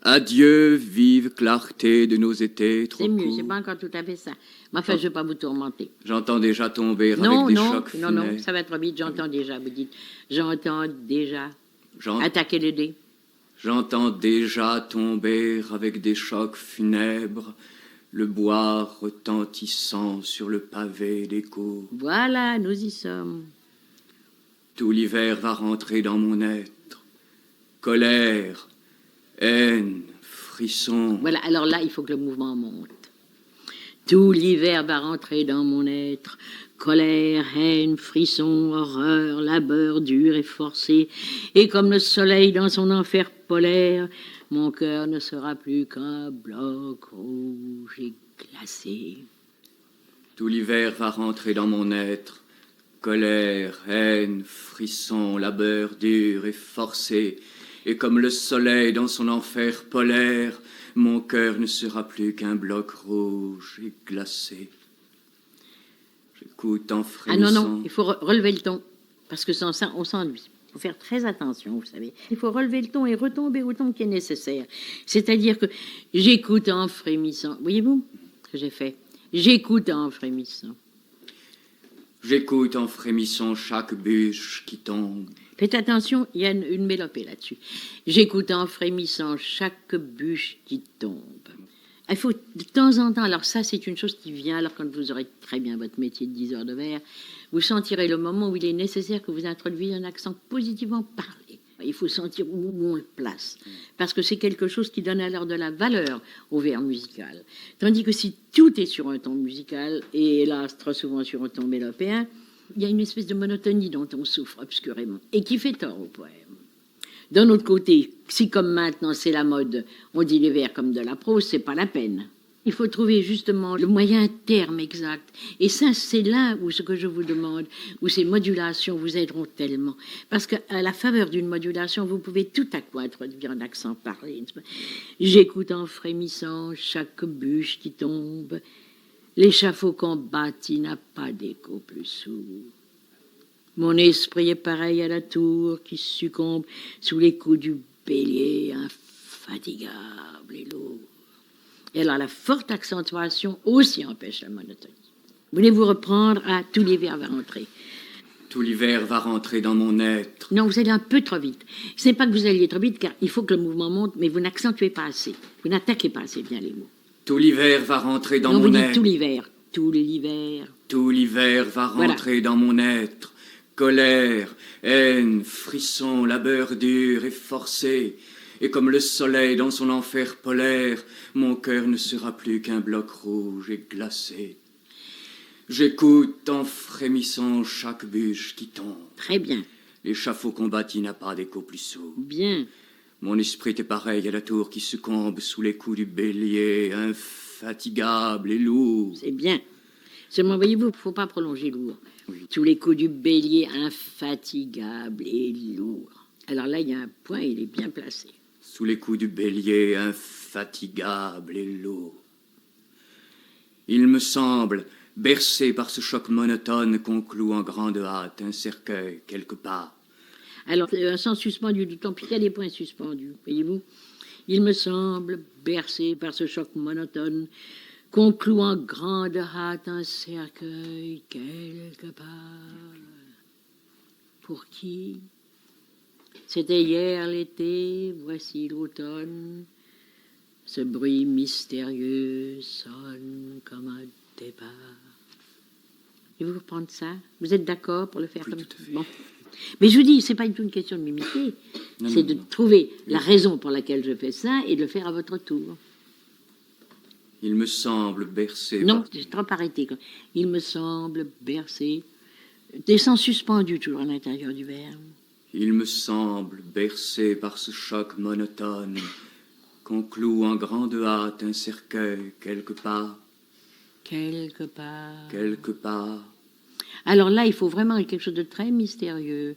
Adieu, vive clarté de nos étés trop C'est mieux, courts. c'est pas encore tout à fait ça. Mais enfin, je ne vais pas vous tourmenter. J'entends déjà tomber Non, avec des non, chocs non, non, funèbres. ça va trop vite, j'entends déjà, vous dites. J'entends déjà. J'en- Attaquez le dé. J'entends déjà tomber avec des chocs funèbres, le bois retentissant sur le pavé des cours. Voilà, nous y sommes. Tout l'hiver va rentrer dans mon être. Colère, haine, frisson. Voilà, alors là, il faut que le mouvement monte. Tout l'hiver va rentrer dans mon être. Colère, haine, frisson, horreur, labeur dur et forcé. Et comme le soleil dans son enfer polaire, mon cœur ne sera plus qu'un bloc rouge et glacé. Tout l'hiver va rentrer dans mon être. Colère, haine, frisson, labeur dur et forcé. Et comme le soleil dans son enfer polaire, mon cœur ne sera plus qu'un bloc rouge et glacé. J'écoute en Ah frémissant. non, non, il faut relever le ton, parce que sans ça, on s'ennuie. Il faut faire très attention, vous savez. Il faut relever le ton et retomber au ton qui est nécessaire. C'est-à-dire que j'écoute en frémissant. Voyez-vous ce que j'ai fait? J'écoute en frémissant. J'écoute en frémissant chaque bûche qui tombe. Faites attention, il y a une mélopée là-dessus. J'écoute en frémissant chaque bûche qui tombe. Il faut de temps en temps, alors ça c'est une chose qui vient, alors quand vous aurez très bien votre métier de 10 heures de verre, vous sentirez le moment où il est nécessaire que vous introduisiez un accent positivement parlé. Il faut sentir où on le place, parce que c'est quelque chose qui donne alors de la valeur au vers musical. Tandis que si tout est sur un ton musical, et hélas trop souvent sur un ton mélopéen, il y a une espèce de monotonie dont on souffre obscurément, et qui fait tort au poème. D'un autre côté, si comme maintenant c'est la mode, on dit les vers comme de la prose, c'est pas la peine. Il faut trouver justement le moyen terme exact. Et ça, c'est là où ce que je vous demande, où ces modulations vous aideront tellement. Parce qu'à la faveur d'une modulation, vous pouvez tout à coup introduire un accent parlé. J'écoute en frémissant chaque bûche qui tombe. L'échafaud qu'on bâtit n'a pas d'écho plus sourd. Mon esprit est pareil à la tour qui succombe sous les coups du bélier infatigable et lourd. Et alors la forte accentuation aussi empêche la monotonie. Voulez-vous reprendre à tout l'hiver va rentrer? Tout l'hiver va rentrer dans mon être. Non, vous allez un peu trop vite. Ce n'est pas que vous alliez trop vite, car il faut que le mouvement monte, mais vous n'accentuez pas assez. Vous n'attaquez pas assez bien les mots. Tout l'hiver va rentrer dans Non, vous mon dites être. tout l'hiver. Tout l'hiver. Tout l'hiver va Voilà. rentrer dans mon être. Colère, haine, frisson, labeur dur et forcé. Et comme le soleil dans son enfer polaire, mon cœur ne sera plus qu'un bloc rouge et glacé. J'écoute en frémissant chaque bûche qui tombe. Très bien. L'échafaud combattu n'a pas d'écho plus sourd. Bien. Mon esprit est pareil à la tour qui succombe sous les coups du bélier, infatigable et lourd. C'est bien. Seulement, voyez-vous, il ne faut pas prolonger lourd. Oui. Sous les coups du bélier infatigable et lourd. Alors là, il y a un point, il est bien placé. Sous les coups du bélier, infatigable et lourd. Il me semble, bercé par ce choc monotone, qu'on cloue en grande hâte un cercueil quelque part. Alors, un sens suspendu du temps, puis il y a des points suspendus, voyez-vous. Il me semble, bercé par ce choc monotone, qu'on cloue en grande hâte un cercueil quelque part. Pour qui? C'était hier l'été, voici l'automne. Ce bruit mystérieux sonne comme un départ. Et vous reprendre ça? Vous êtes d'accord pour le faire Oui, comme tout à fait. Bon. Mais je vous dis, c'est pas du tout une question de m'imiter. Non, C'est non, de non. trouver la raison pour laquelle je fais ça et de le faire à votre tour. Il me semble bercé Non, par... c'est trop arrêté. Quoi. Il me semble bercé. Des sens suspendus toujours à l'intérieur du verbe. Il me semble bercé par ce choc monotone qu'on cloue en grande hâte un cercueil quelque part, Quelque part. quelque part. Alors là, il faut vraiment quelque chose de très mystérieux.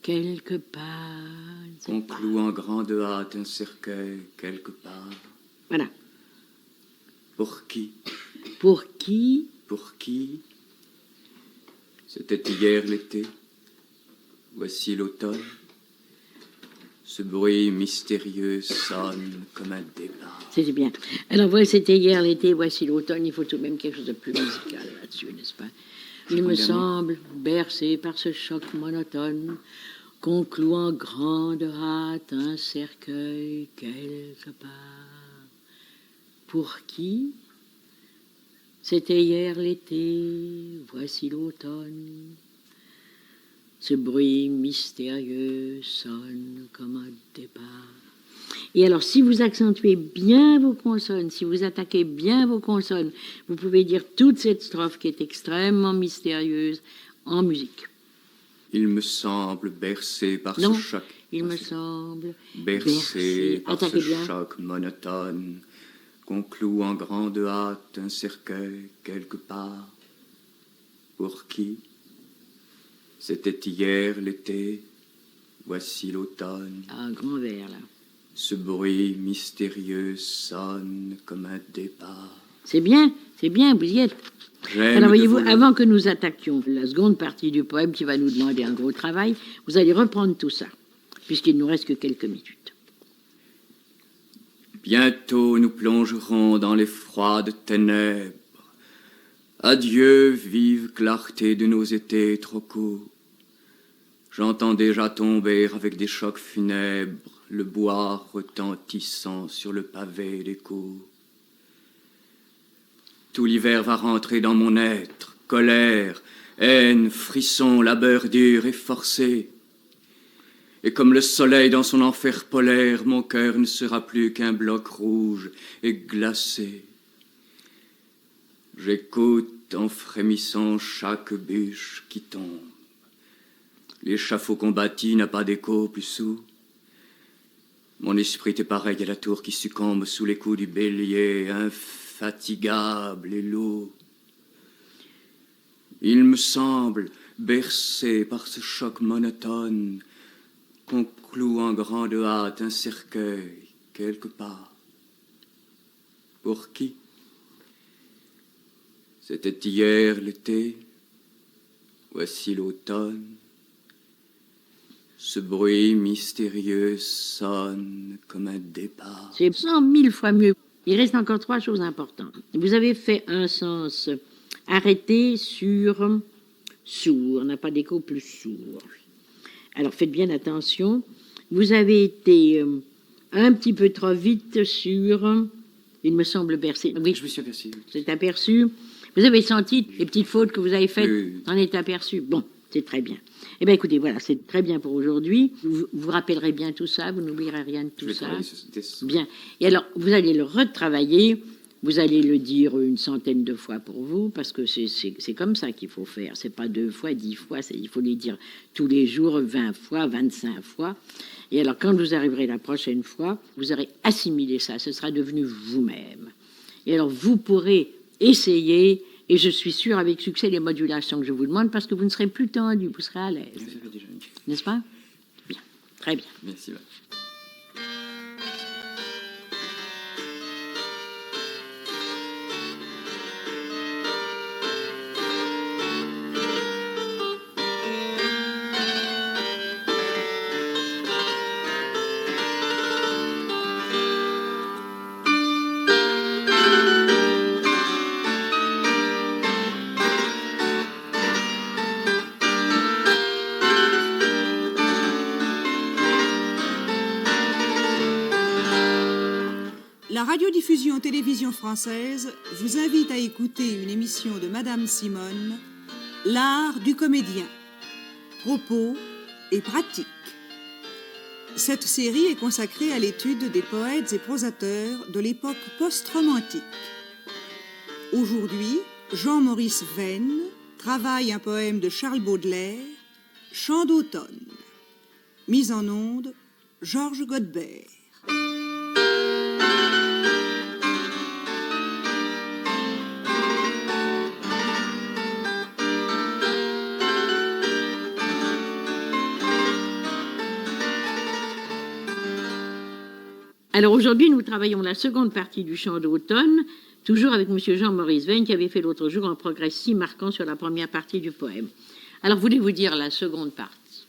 Quelque part. je ne sais Qu'on pas. cloue en grande hâte un cercueil quelque part. Voilà. Pour qui? Pour qui? Pour qui? C'était hier l'été. Voici l'automne. Ce bruit mystérieux sonne comme un départ. C'est bien. Alors, voilà, c'était hier l'été, voici l'automne. Il faut tout de même quelque chose de plus musical là-dessus, n'est-ce pas? Il me Dernier. semble, bercé par ce choc monotone, qu'on cloue en grande hâte un cercueil quelque part. Pour qui? C'était hier l'été, voici l'automne. Ce bruit mystérieux sonne comme un départ. Et alors, si vous accentuez bien vos consonnes, si vous attaquez bien vos consonnes, vous pouvez dire toute cette strophe qui est extrêmement mystérieuse en musique. Il me semble bercé par Non, ce choc. il me semble. Bercé par ce Attaquez bien. choc monotone qu'on cloue en grande hâte un cercueil quelque part. Pour qui? C'était hier l'été, voici l'automne. Un grand verre, là. Ce bruit mystérieux sonne comme un départ. C'est bien, vous y êtes. J'aime Alors, voyez-vous, de vous- avant que nous attaquions la seconde partie du poème qui va nous demander un gros travail, vous allez reprendre tout ça, puisqu'il ne nous reste que quelques minutes. Bientôt nous plongerons dans les froides ténèbres. Adieu, vive clarté de nos étés trop courts. J'entends déjà tomber avec des chocs funèbres le bois retentissant sur le pavé des cours. Tout l'hiver va rentrer dans mon être, colère, haine, frisson, labeur dur et forcé. Et comme le soleil dans son enfer polaire, mon cœur ne sera plus qu'un bloc rouge et glacé. J'écoute en frémissant chaque bûche qui tombe. L'échafaud qu'on bâtit n'a pas d'écho plus sourd. Mon esprit est pareil à la tour qui succombe sous les coups du bélier, infatigable et lourd. Il me semble, bercé par ce choc monotone, qu'on cloue en grande hâte un cercueil quelque part. Pour qui? C'était hier l'été, voici l'automne. Ce bruit mystérieux sonne comme un départ. C'est 100 000 fois mieux. Il reste encore 3 choses importantes. Vous avez fait un sens arrêté sur sourd, n'a pas d'écho plus sourd. Alors faites bien attention. Vous avez été un petit peu trop vite sur, il me semble, bercé. Oui, Je me suis aperçu. vous êtes aperçu. Vous avez senti les petites fautes que vous avez faites, Oui. en êtes aperçu. Bon, c'est très bien. Eh bien, écoutez, voilà, c'est très bien pour aujourd'hui. Vous vous rappellerez bien tout ça, vous n'oublierez rien de Je tout vais ça. travailler sur ce test. Bien. Et alors, vous allez le retravailler, vous allez le dire une centaine de fois pour vous, parce que c'est comme ça qu'il faut faire. C'est pas 2 fois, 10 fois, il faut les dire tous les jours, 20 fois, 25 fois. Et alors, quand vous arriverez la prochaine fois, vous aurez assimilé ça, ce sera devenu vous-même. Et alors, vous pourrez essayer, et je suis sûre avec succès, les modulations que je vous demande, parce que vous ne serez plus tendu, vous serez à l'aise. Ça fait déjà une- N'est-ce pas? Bien. Très bien. Merci. Val. La radiodiffusion télévision française vous invite à écouter une émission de Madame Simone, L'art du comédien. Propos et pratique. Cette série est consacrée à l'étude des poètes et prosateurs de l'époque post-romantique. Aujourd'hui, Jean-Maurice Venn travaille un poème de Charles Baudelaire, Chant d'automne. Mise en onde, Georges Godbert. Alors aujourd'hui, nous travaillons la seconde partie du Chant d'automne, toujours avec M. Jean-Maurice Venn, qui avait fait l'autre jour un progrès si marquant sur la première partie du poème. Alors, voulez-vous dire la seconde partie?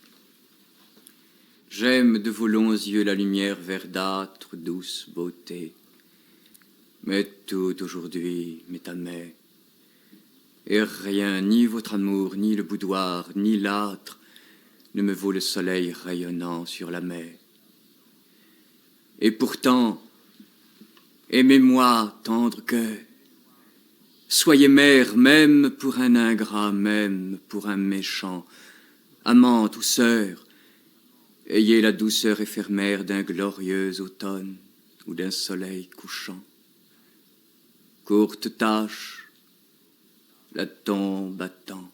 J'aime de vos longs yeux la lumière verdâtre, douce beauté. Mais tout aujourd'hui m'est amer. Et rien, ni votre amour, ni le boudoir, ni l'âtre, ne me vaut le soleil rayonnant sur la mer. Et pourtant, aimez-moi, tendre cœur. Soyez mère, même pour un ingrat, même pour un méchant, amante ou sœur. Ayez la douceur éphémère d'un glorieux automne ou d'un soleil couchant. Courte tâche, la tombe attend,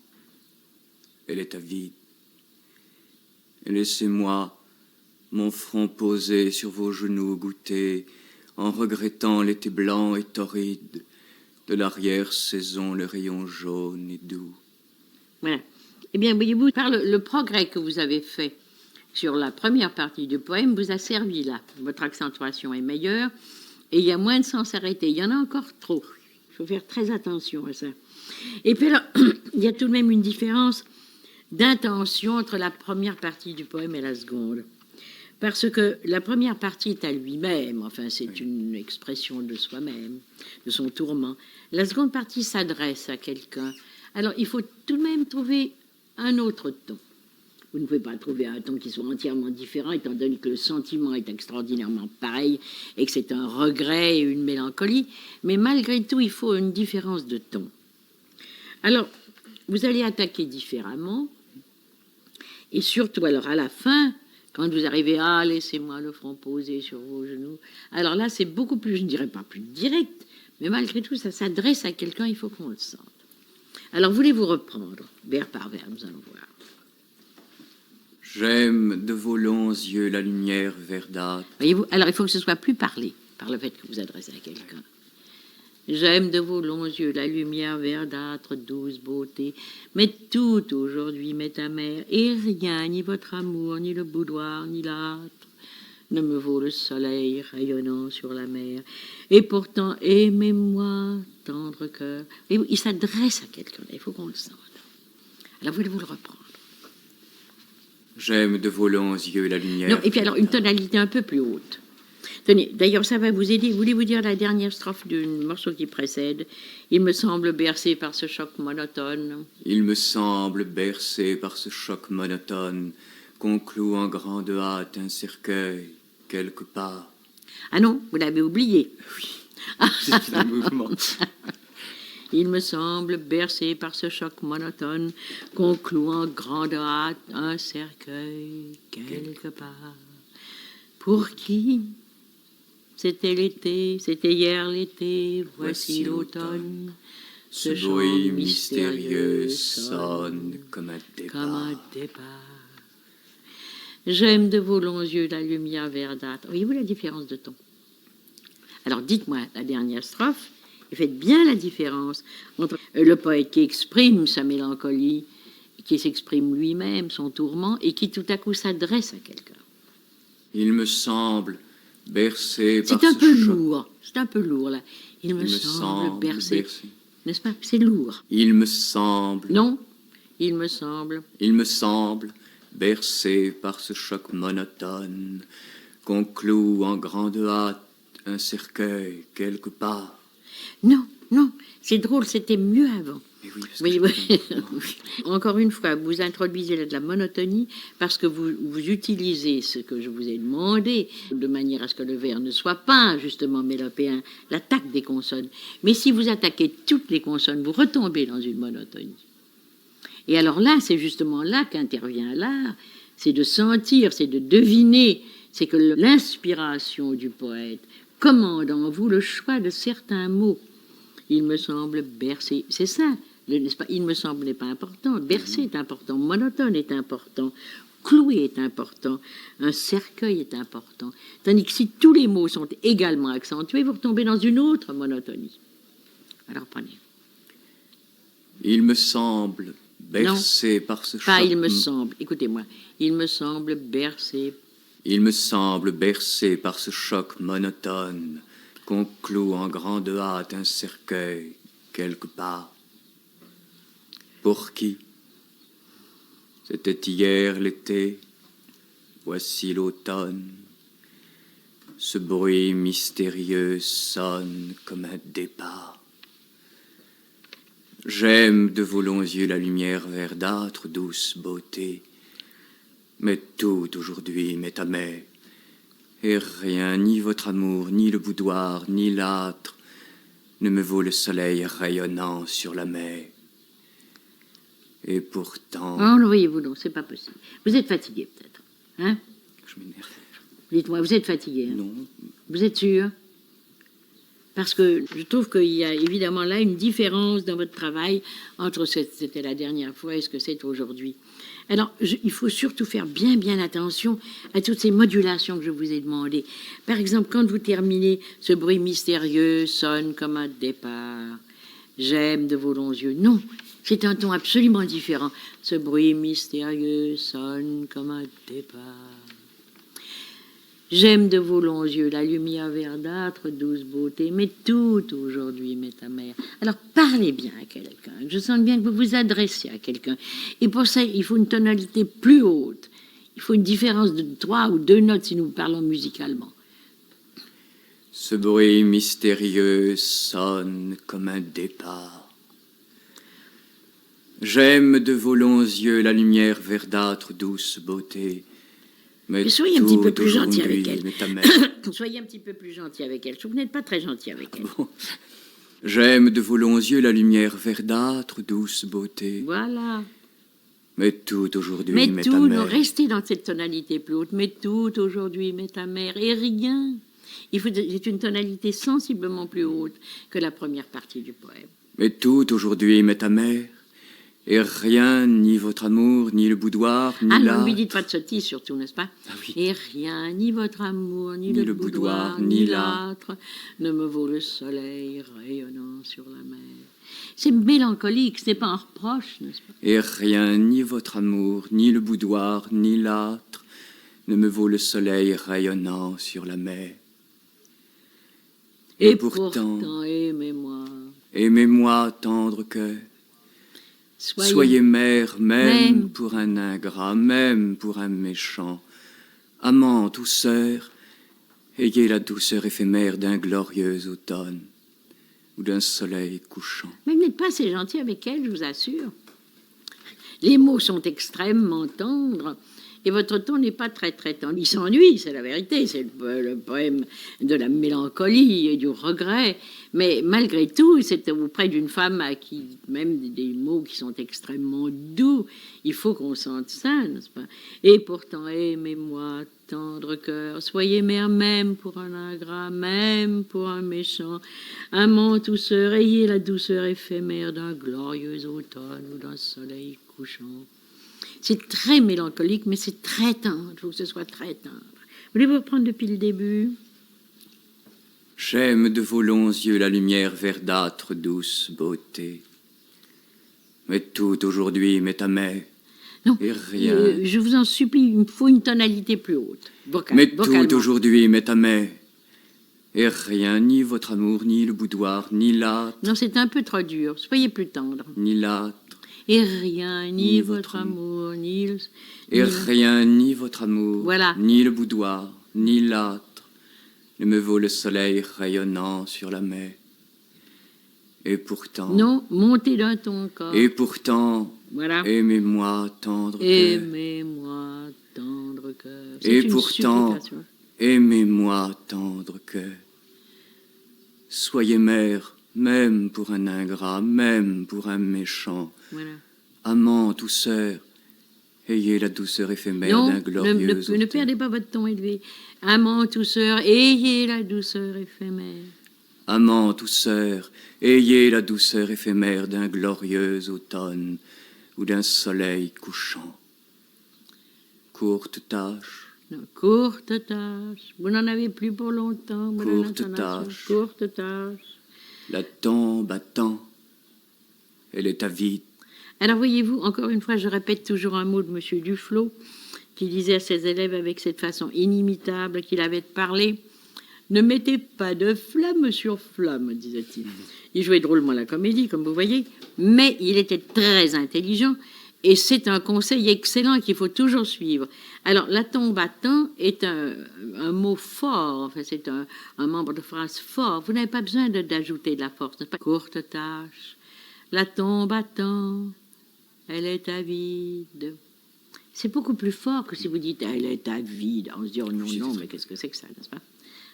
elle est avide. Laissez-moi mon front posé sur vos genoux goûter, en regrettant l'été blanc et torride, de l'arrière-saison le rayon jaune et doux. Voilà. Eh bien, voyez-vous, par le progrès que vous avez fait sur la première partie du poème vous a servi là. Votre accentuation est meilleure et il y a moins de sens arrêté. Il y en a encore trop. Il faut faire très attention à ça. Et puis alors, il y a tout de même une différence d'intention entre la première partie du poème et la seconde. Parce que la première partie est à lui-même, enfin c'est une expression de soi-même, de son tourment. La seconde partie s'adresse à quelqu'un. Alors il faut tout de même trouver un autre ton. Vous ne pouvez pas trouver un ton qui soit entièrement différent, étant donné que le sentiment est extraordinairement pareil et que c'est un regret et une mélancolie. Mais malgré tout, il faut une différence de ton. Alors, vous allez attaquer différemment. Et surtout, alors à la fin, quand vous arrivez à laissez-moi le front posé sur vos genoux, alors là, c'est beaucoup plus, je ne dirais pas plus direct, mais malgré tout, ça s'adresse à quelqu'un, il faut qu'on le sente. Alors, voulez-vous reprendre, vers par vers, nous allons voir. J'aime de vos longs yeux la lumière verdâtre. Voyez-vous, alors il faut que ce soit plus parlé, par le fait que vous adressez à quelqu'un. J'aime de vos longs yeux la lumière verdâtre, douce beauté, mais tout aujourd'hui m'est amer, et rien, ni votre amour, ni le boudoir, ni l'âtre, ne me vaut le soleil rayonnant sur la mer. Et pourtant, aimez-moi, tendre cœur. Voyez-vous, il s'adresse à quelqu'un, il faut qu'on le sente. Alors voulez-vous le reprendre? J'aime de vos longs yeux la lumière. Non, et puis alors, une tonalité un peu plus haute. Tenez, d'ailleurs, ça va vous aider. Voulez-vous dire la dernière strophe du morceau qui précède? Il me semble bercé par ce choc monotone. Il me semble bercé par ce choc monotone qu'on cloue en grande hâte un cercueil quelque part. Ah non, vous l'avez oublié. Oui, c'est un mouvement. Il me semble bercé par ce choc monotone qu'on cloue en grande hâte un cercueil quelque part. Pour qui? C'était l'été, c'était hier l'été, voici l'automne. Ce bruit mystérieux sonne comme un départ. J'aime de vos longs yeux la lumière verdâtre. Voyez-vous la différence de ton? Alors dites-moi la dernière strophe. Et faites bien la différence entre le poète qui exprime sa mélancolie, qui s'exprime lui-même, son tourment, et qui tout à coup s'adresse à quelqu'un. Il me semble bercé par c'est un ce peu choc. lourd, c'est un peu lourd là. Il me semble bercé. N'est-ce pas? C'est lourd. Il me semble. Non, il me semble. Il me semble bercé par ce choc monotone qu'on cloue en grande hâte un cercueil quelque part. Non, non, c'est drôle, c'était mieux avant. Mais oui, parce Oui, que oui. Encore une fois, vous introduisez de la monotonie parce que vous utilisez ce que je vous ai demandé de manière à ce que le vers ne soit pas justement mélopéen, l'attaque des consonnes. Mais si vous attaquez toutes les consonnes, vous retombez dans une monotonie. Et alors là, c'est justement là qu'intervient l'art, c'est de sentir, c'est de deviner c'est que l'inspiration du poète commande en vous le choix de certains mots. Il me semble bercer, c'est ça, n'est-ce pas? Il me semble n'est pas important, bercer est important, monotone est important, clouer est important, un cercueil est important. Tandis que si tous les mots sont également accentués, vous retombez dans une autre monotonie. Alors prenez. Il me semble bercé par ce choc. Pas il me semble, écoutez-moi. Il me semble bercé. Il me semble bercé par ce choc monotone qu'on cloue en grande hâte un cercueil quelque part. Pour qui? C'était hier l'été, voici l'automne. Ce bruit mystérieux sonne comme un départ. J'aime de vos longs yeux la lumière verdâtre, douce beauté. Mais tout aujourd'hui m'est amer, et rien, ni votre amour, ni le boudoir, ni l'âtre, ne me vaut le soleil rayonnant sur la mer. Et pourtant... Oh, le voyez-vous, non, c'est pas possible. Vous êtes fatigué, peut-être, hein? Je m'énerve. Dites-moi, vous êtes fatigué, hein? Non. Vous êtes sûr? Parce que je trouve qu'il y a évidemment là une différence dans votre travail entre c'était la dernière fois et ce que c'est aujourd'hui. Alors, il faut surtout faire bien attention à toutes ces modulations que je vous ai demandées. Par exemple, quand vous terminez, ce bruit mystérieux sonne comme un départ. J'aime de vos longs yeux. Non, c'est un ton absolument différent. Ce bruit mystérieux sonne comme un départ. J'aime de vos longs yeux la lumière verdâtre, douce beauté, mais tout aujourd'hui m'est amère. Alors parlez bien à quelqu'un. Je sens bien que vous vous adressez à quelqu'un. Et pour ça, il faut une tonalité plus haute. Il faut une différence de 3 ou 2 notes si nous parlons musicalement. Ce bruit mystérieux sonne comme un départ. J'aime de vos longs yeux la lumière verdâtre, douce beauté. Mais soyez un petit peu plus gentil avec elle. elle. Soyez un petit peu plus gentil avec elle. Vous n'êtes pas très gentil avec elle. Bon. J'aime de vos longs yeux la lumière verdâtre, douce beauté. Voilà. Mais tout aujourd'hui Mais m'est tout, amer. restez dans cette tonalité plus haute. Mais tout aujourd'hui m'est amer. Et rien. C'est une tonalité sensiblement plus haute que la première partie du poème. Mais tout aujourd'hui m'est amer. Et rien, ni votre amour, ni le boudoir, ni Ah, l'âtre. ne lui dites pas de sottises surtout, n'est-ce pas? Ah oui. Et rien, ni votre amour, ni le boudoir, ni ni l'âtre, ne me vaut le soleil rayonnant sur la mer. C'est mélancolique, ce n'est pas un reproche, n'est-ce pas? Et rien, ni votre amour, ni le boudoir, ni l'âtre, ne me vaut le soleil rayonnant sur la mer. Et pourtant, aimez-moi. Aimez-moi, tendre cœur. Soyez mère, même pour un ingrat, même pour un méchant. Amant ou sœur, ayez la douceur éphémère d'un glorieux automne ou d'un soleil couchant. Mais vous n'êtes pas assez gentil avec elle, je vous assure. Les mots sont extrêmement tendres et votre ton n'est pas très tendre. Il s'ennuie, c'est la vérité, c'est le poème de la mélancolie et du regret. Mais malgré tout, c'est auprès d'une femme à qui même des mots qui sont extrêmement doux, il faut qu'on sente ça, n'est-ce pas? Et pourtant, aimez-moi, tendre cœur, soyez mère même pour un ingrat, même pour un méchant, amant ou sœur, ayez la douceur éphémère d'un glorieux automne ou d'un soleil couchant. C'est très mélancolique, mais c'est très tendre. Il faut que ce soit très tendre. Voulez-vous reprendre depuis le début? J'aime de vos longs yeux la lumière verdâtre, douce beauté. Mais tout aujourd'hui m'est amer. Non, et rien. Je vous en supplie, il me faut une tonalité plus haute. Mais tout aujourd'hui m'est amer. Et rien, ni votre amour, ni le boudoir, ni l'âtre. Non, c'est un peu trop dur. Soyez plus tendre. Ni l'âtre. Et rien, ni votre amour, ni le... Et rien, ni votre amour, voilà. Ni le boudoir, ni l'âtre, ne me vaut le soleil rayonnant sur la mer. Et pourtant... Non, montez d'un ton corps. Et pourtant, voilà. Aimez-moi, tendre cœur. Aimez-moi, tendre cœur. Et pourtant, aimez-moi, tendre cœur. Soyez mère, même pour un ingrat, même pour un méchant. Voilà. Amant ou sœur, ayez la douceur éphémère Non, d'un glorieux ne automne. perdez pas votre ton élevé. Amant, douceur, ayez la douceur éphémère. Amants, douceur, ayez la douceur éphémère d'un glorieux automne ou d'un soleil couchant. Courte tâche, Non, courte tâche. Vous n'en avez plus pour longtemps. Madame Courte l'intonation. tâche. Courte tâche. la tombe attend, elle est avide. Alors voyez-vous, encore une fois, je répète toujours un mot de M. Duflot, qui disait à ses élèves avec cette façon inimitable qu'il avait de parler, « Ne mettez pas de flamme sur flamme », disait-il. Il jouait drôlement la comédie, comme vous voyez, mais il était très intelligent, et c'est un conseil excellent qu'il faut toujours suivre. Alors, la tombe attend est un mot fort, enfin, c'est un membre de phrase fort. Vous n'avez pas besoin d'ajouter de la force, n'est-ce pas? Courte tâche, la tombe attend, elle est avide. C'est beaucoup plus fort que si vous dites elle est avide. On se dit oh non, non, mais qu'est-ce que c'est que ça, n'est-ce pas?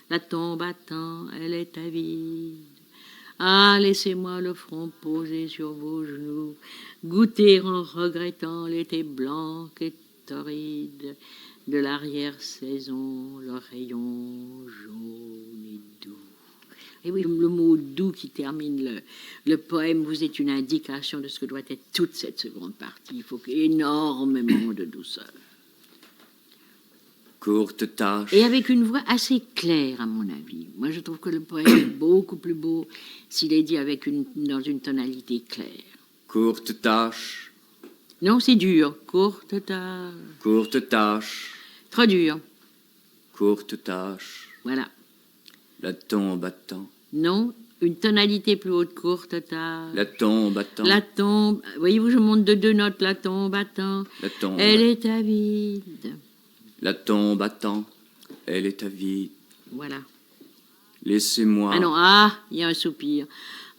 La tombe attend, elle est avide. Ah, laissez-moi le front posé sur vos genoux, goûter en regrettant l'été blanc et torride de l'arrière-saison, le rayon jaune et doux. Et oui, le mot doux qui termine le poème vous est une indication de ce que doit être toute cette seconde partie. Il faut énormément de douceur. Courte tâche, Et avec une voix assez claire, à mon avis. Moi, je trouve que le poème est beaucoup plus beau s'il est dit dans une tonalité claire. courte tâche, Non, c'est dur. Courte tâche. courte tâche, Trop dur. courte tâche, Voilà. la tombe attend, Non, une tonalité plus haute, courte tâche. la tombe attend, La tombe. Voyez-vous, je monte de 2 notes. La tombe attend. la tombe, Elle est avide. la tombe attend, elle est avide. Voilà. Laissez-moi, Ah non, ah, il y a un soupir.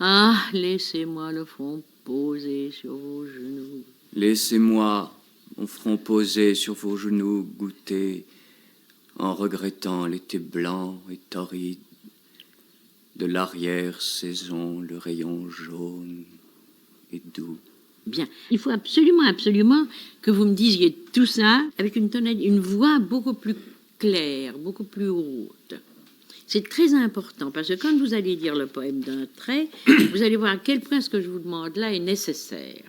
Ah, laissez-moi le front posé sur vos genoux. laissez-moi mon front posé sur vos genoux goûter, en regrettant l'été blanc et torride de l'arrière-saison, le rayon jaune et doux. Bien. Il faut absolument, absolument que vous me disiez tout ça avec une voix beaucoup plus claire, beaucoup plus haute. C'est très important parce que quand vous allez dire le poème d'un trait, vous allez voir à quel point ce que je vous demande là est nécessaire.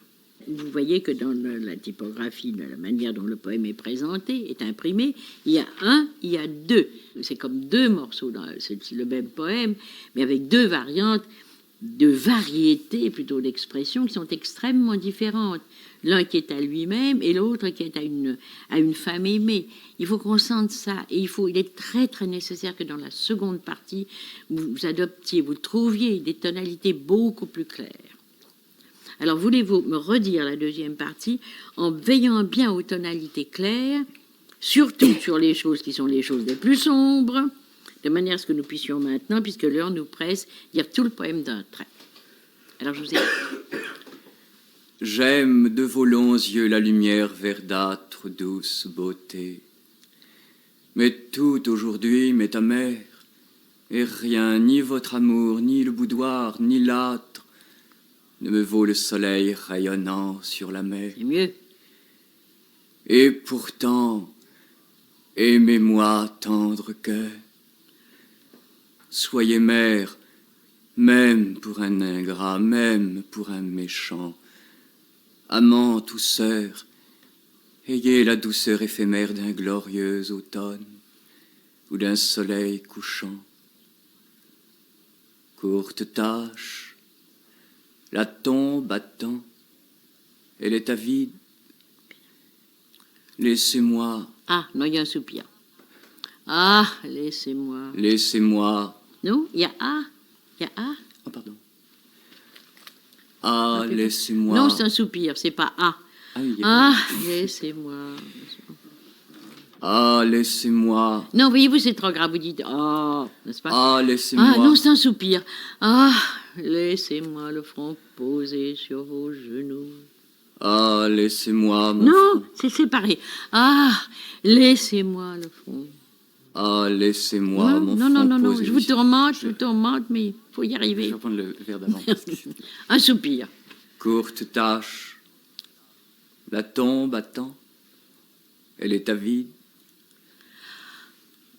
Vous voyez que dans la typographie, de la manière dont le poème est présenté, est imprimé, il y a un, il y a deux. C'est comme deux morceaux, c'est le même poème, mais avec deux variantes, de variétés plutôt d'expressions qui sont extrêmement différentes. L'un qui est à lui-même et l'autre qui est à une femme aimée. Il faut qu'on sente ça. Et il est très très nécessaire que dans la seconde partie, vous adoptiez, vous trouviez des tonalités beaucoup plus claires. Alors voulez-vous me redire la deuxième partie en veillant bien aux tonalités claires, surtout sur les choses qui sont les choses les plus sombres, de manière à ce que nous puissions maintenant, puisque l'heure nous presse, dire tout le poème d'un trait. Alors je vous ai... J'aime de vos longs yeux la lumière verdâtre, douce beauté. Mais tout aujourd'hui m'est amer, et rien, ni votre amour, ni le boudoir, ni l'âtre, ne me vaut le soleil rayonnant sur la mer. C'est mieux. Et pourtant, aimez-moi, tendre cœur. Soyez mère, même pour un ingrat, même pour un méchant. Amant ou sœur, ayez la douceur éphémère d'un glorieux automne ou d'un soleil couchant. Courte tâche, la tombe attend, elle est avide. Laissez-moi, Ah, non, il y a un soupir. Ah, laissez-moi. laissez-moi. Non, il y a ah. Il y a ah. Oh, pardon. Ah, laissez-moi. Non, c'est un soupir, c'est pas ah. Ah, oui, Ah, laissez-moi. ah, laissez-moi. Non, voyez-vous, c'est trop grave. Vous dites ah, n'est-ce pas? Ah, laissez-moi. Ah, non, c'est un soupir. Ah, laissez-moi le front posé sur vos genoux. Ah, laissez-moi. Mon Non, front. c'est séparé. Ah, laissez-moi le front. Ah, laissez-moi. Non, Mon non, front non, non, non, posé. je vous tourmente, mais il faut y Je arriver. vais prendre le verre d'avant. Un soupir. Courte tâche. La tombe attend. elle est avide.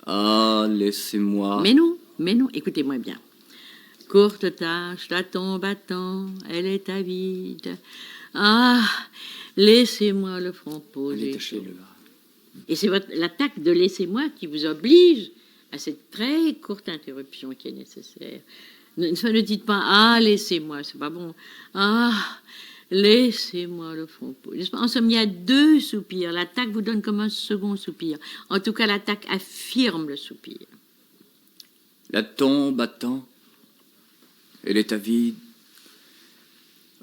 Ah, laissez-moi. Mais non, écoutez-moi bien. Courte tâche, la tombe attend, elle est avide. Ah, laissez-moi le front Allez, posé. tâchez-le. Et c'est l'attaque de laissez-moi qui vous oblige à cette très courte interruption qui est nécessaire. Ne dites pas ah, laissez-moi, c'est pas bon. Ah, laissez-moi le front posé. En somme, il y a 2 soupirs. L'attaque vous donne comme un second soupir. En tout cas, l'attaque affirme le soupir. La tombe attend, elle est avide.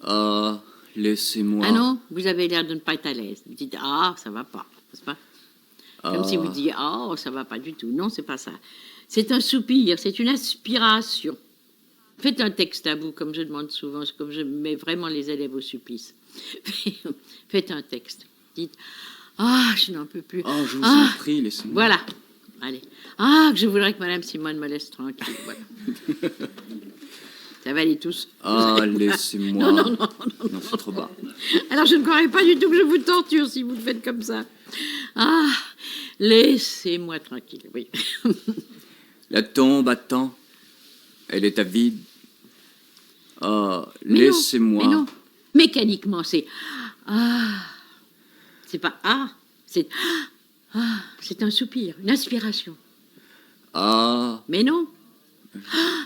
Ah, laissez-moi. Ah non, vous avez l'air de ne pas être à l'aise. Vous dites ah, ça va pas, n'est-ce pas? Comme si vous disiez ah, ça va pas du tout. Non, c'est pas ça. C'est un soupir, c'est une aspiration. Faites un texte à vous, comme je demande souvent, comme je mets vraiment les élèves au supplice. Faites un texte. Dites ah, je n'en peux plus. Oh, je vous en prie, laissez-moi. Voilà. Allez. Ah, que je voudrais que Madame Simone me laisse tranquille. Voilà. Ça va aller tous. Ah, laissez-moi. Non, c'est trop bas. Alors, je ne croirais pas du tout que je vous torture si vous le faites comme ça. Ah, laissez-moi tranquille, oui. La tombe attend, elle est avide. Ah, Mais laissez-moi. non. Mécaniquement, c'est ah. C'est pas ah, c'est ah. C'est un soupir, une aspiration. Ah, Mais non. Ah.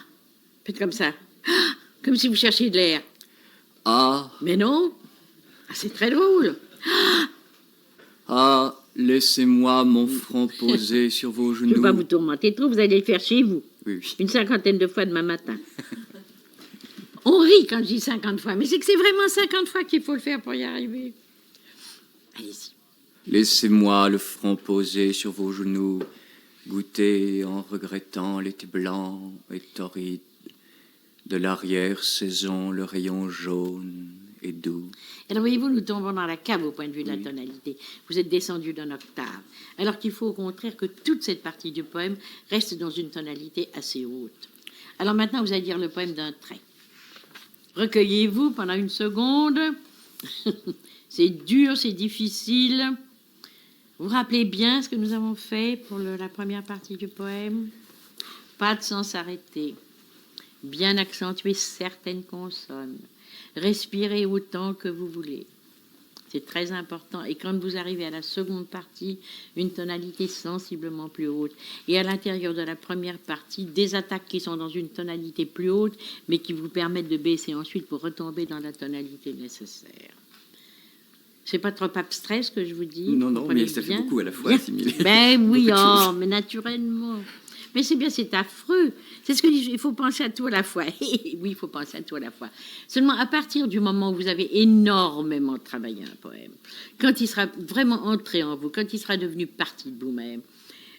Faites comme ça. Ah. Comme si vous cherchiez de l'air. ah, Mais non. Ah, c'est très drôle. ah, laissez-moi mon front posé sur vos Je ne genoux. vais pas vous tourmenter trop, vous allez le faire chez vous. Oui, oui. Une 50aine de fois demain matin. On rit quand je dis 50 fois, mais c'est que c'est vraiment 50 fois qu'il faut le faire pour y arriver. Allez-y. Laissez-moi le front posé sur vos genoux, goûter en regrettant l'été blanc et torride, de l'arrière-saison le rayon jaune et doux. Alors voyez-vous, nous tombons dans la cave au point de vue de la tonalité. Vous êtes descendu d'un octave. Alors qu'il faut au contraire que toute cette partie du poème reste dans une tonalité assez haute. Alors maintenant, vous allez dire le poème d'un trait. Recueillez-vous pendant une seconde. C'est dur, c'est difficile. Vous vous rappelez bien ce que nous avons fait pour la première partie du poème? Pas de sans s'arrêter. Bien accentuer certaines consonnes. Respirez autant que vous voulez. C'est très important. Et quand vous arrivez à la seconde partie, une tonalité sensiblement plus haute. Et à l'intérieur de la première partie, des attaques qui sont dans une tonalité plus haute, mais qui vous permettent de baisser ensuite pour retomber dans la tonalité nécessaire. C'est pas trop abstrait ce que je vous dis? Non, vous non, comprenez mais ça fait bien? beaucoup à la fois, Bien. assimiler. Ben oui, Beaucoup de oh, choses. mais naturellement. Mais c'est bien, c'est affreux. C'est ce que je dis, il faut penser à tout à la fois. Oui, il faut penser à tout à la fois. Seulement, à partir du moment où vous avez énormément travaillé un poème, quand il sera vraiment entré en vous, quand il sera devenu partie de vous-même,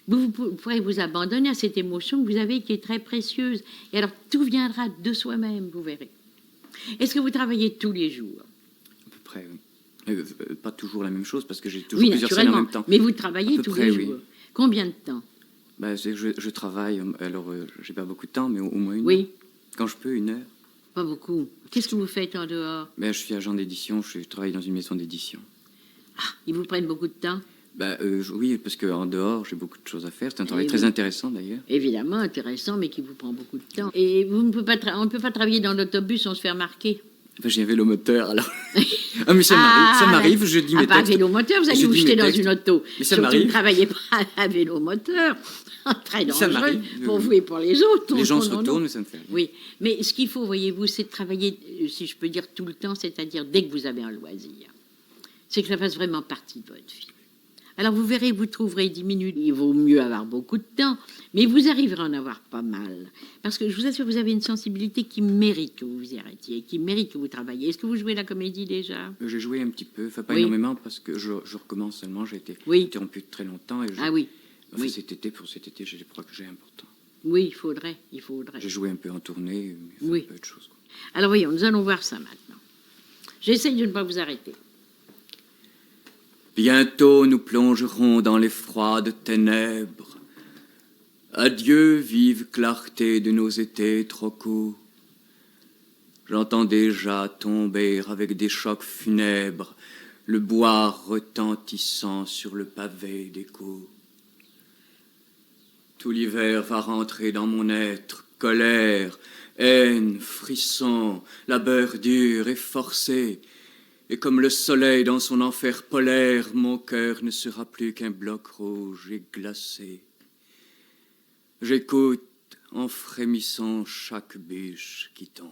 vous pourrez vous abandonner à cette émotion que vous avez qui est très précieuse. Et alors, tout viendra de soi-même, vous verrez. Est-ce que vous travaillez tous les jours? À peu près, oui. Pas toujours la même chose, parce que j'ai toujours Oui, plusieurs scènes en naturellement. même temps. Mais vous travaillez À peu tous près, les oui. jours. Combien de temps? Bah, je travaille, alors j'ai pas beaucoup de temps, mais au moins une Oui. heure. Quand je peux, 1 heure. Pas beaucoup. Qu'est-ce que vous faites en dehors? Ben, je suis agent d'édition, je travaille dans une maison d'édition. Ah, ils vous prennent beaucoup de temps? Bah, oui, parce qu'en dehors, j'ai beaucoup de choses à faire. C'est un travail Eh très oui. intéressant, d'ailleurs. Évidemment, intéressant, mais qui vous prend beaucoup de temps. Et vous ne pouvez pas on ne peut pas travailler dans l'autobus sans se faire remarquer. Enfin, j'ai un vélomoteur, alors... ah, mais ça m'arrive, je dis mes pas à textes. vélomoteur, vous allez Je vous dis jeter mes dans textes. une auto. Mais ça Surtout m'arrive. ne travaillez pas à vélomoteur. Très Ça dangereux m'arrive. pour vous et pour les autres. Les gens Non, se non, non. retournent, mais ça me fait rien. Oui, mais ce qu'il faut, voyez-vous, c'est de travailler, si je peux dire, tout le temps, c'est-à-dire dès que vous avez un loisir. C'est que ça fasse vraiment partie de votre vie. Alors vous verrez, vous trouverez 10 minutes. Il vaut mieux avoir beaucoup de temps, mais vous arriverez à en avoir pas mal. Parce que je vous assure, vous avez une sensibilité qui mérite que vous vous y arrêtiez, qui mérite que vous travailliez. Est-ce que vous jouez la comédie déjà? J'ai joué un petit peu, enfin pas Oui. énormément, parce que je recommence seulement. J'ai été Oui. interrompu très longtemps. Et Ah oui, enfin, oui. pour cet été, j'ai des projets importants. Oui, il faudrait. J'ai joué un peu en tournée, mais Oui. un peu de choses. Quoi. Alors voyons, nous allons voir ça maintenant. J'essaye de ne pas vous arrêter. Bientôt nous plongerons dans les froides ténèbres. Adieu, vive clarté de nos étés trop courts. J'entends déjà tomber avec des chocs funèbres le bois retentissant sur le pavé d'écho. Tout l'hiver va rentrer dans mon être, colère, haine, frisson, labeur dur et forcé, et comme le soleil dans son enfer polaire, mon cœur ne sera plus qu'un bloc rouge et glacé. J'écoute en frémissant chaque bûche qui tombe.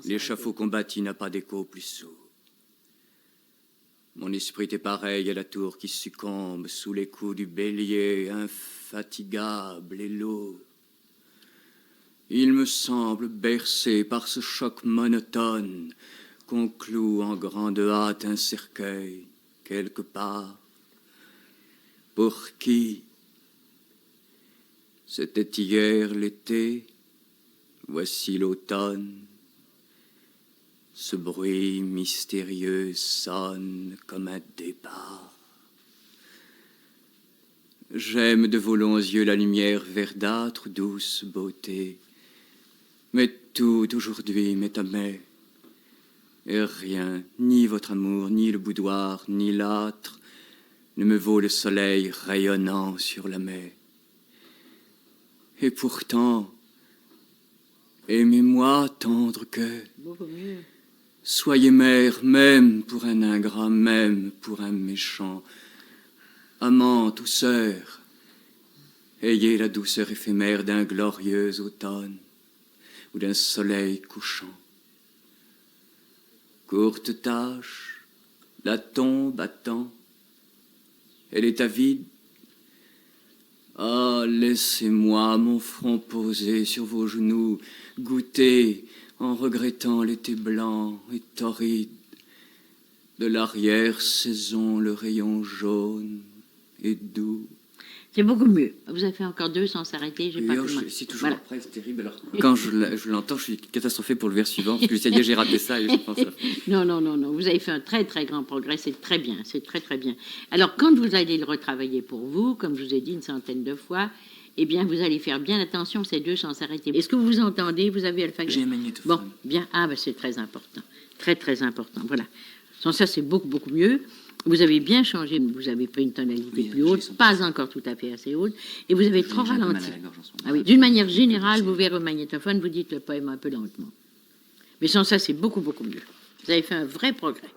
L'échafaud combattu n'a pas d'écho plus sourd. Mon esprit est pareil à la tour qui succombe sous les coups du bélier, infatigable et lourd. Il me semble bercé par ce choc monotone qu'on cloue en grande hâte un cercueil quelque part. Pour qui? C'était hier l'été, voici l'automne. Ce bruit mystérieux sonne comme un départ. J'aime de vos longs yeux la lumière verdâtre, douce beauté. Mais tout aujourd'hui m'est amer. Et rien, ni votre amour, ni le boudoir, ni l'âtre, ne me vaut le soleil rayonnant sur la mer. Et pourtant, aimez-moi, tendre cœur. Soyez mère, même pour un ingrat, même pour un méchant. Amante ou sœur, ayez la douceur éphémère d'un glorieux automne ou d'un soleil couchant. Courte tâche, la tombe attend, elle est avide. Ah, laissez-moi mon front posé sur vos genoux, goûter en regrettant l'été blanc et torride, de l'arrière-saison le rayon jaune et doux. C'est beaucoup mieux. Vous avez fait encore 2 sans s'arrêter. J'ai pas C'est toujours après, c'est terrible. Alors, quand je l'entends, je suis catastrophé pour le vers suivant, parce que je sais que j'ai raté ça et je pense ça. Non. Vous avez fait un très, très grand progrès. C'est très bien. C'est très, très bien. Alors, quand vous allez le retravailler pour vous, comme je vous ai dit une centaine de fois, eh bien, vous allez faire bien attention, ces 2 sans s'arrêter. Est-ce que vous entendez? Vous avez alpha. J'ai un magnétophone. Bon, bien. Ah, ben, c'est très important. Très, très important. Voilà. Sans ça, c'est beaucoup, beaucoup mieux. Vous avez bien changé, vous avez pris une tonalité plus haute, pas encore tout à fait assez haute, et vous avez trop ralenti. Ah oui. D'une manière générale, vous verrez au magnétophone, vous dites le poème un peu lentement. Mais sans ça, c'est beaucoup, beaucoup mieux. Vous avez fait un vrai progrès.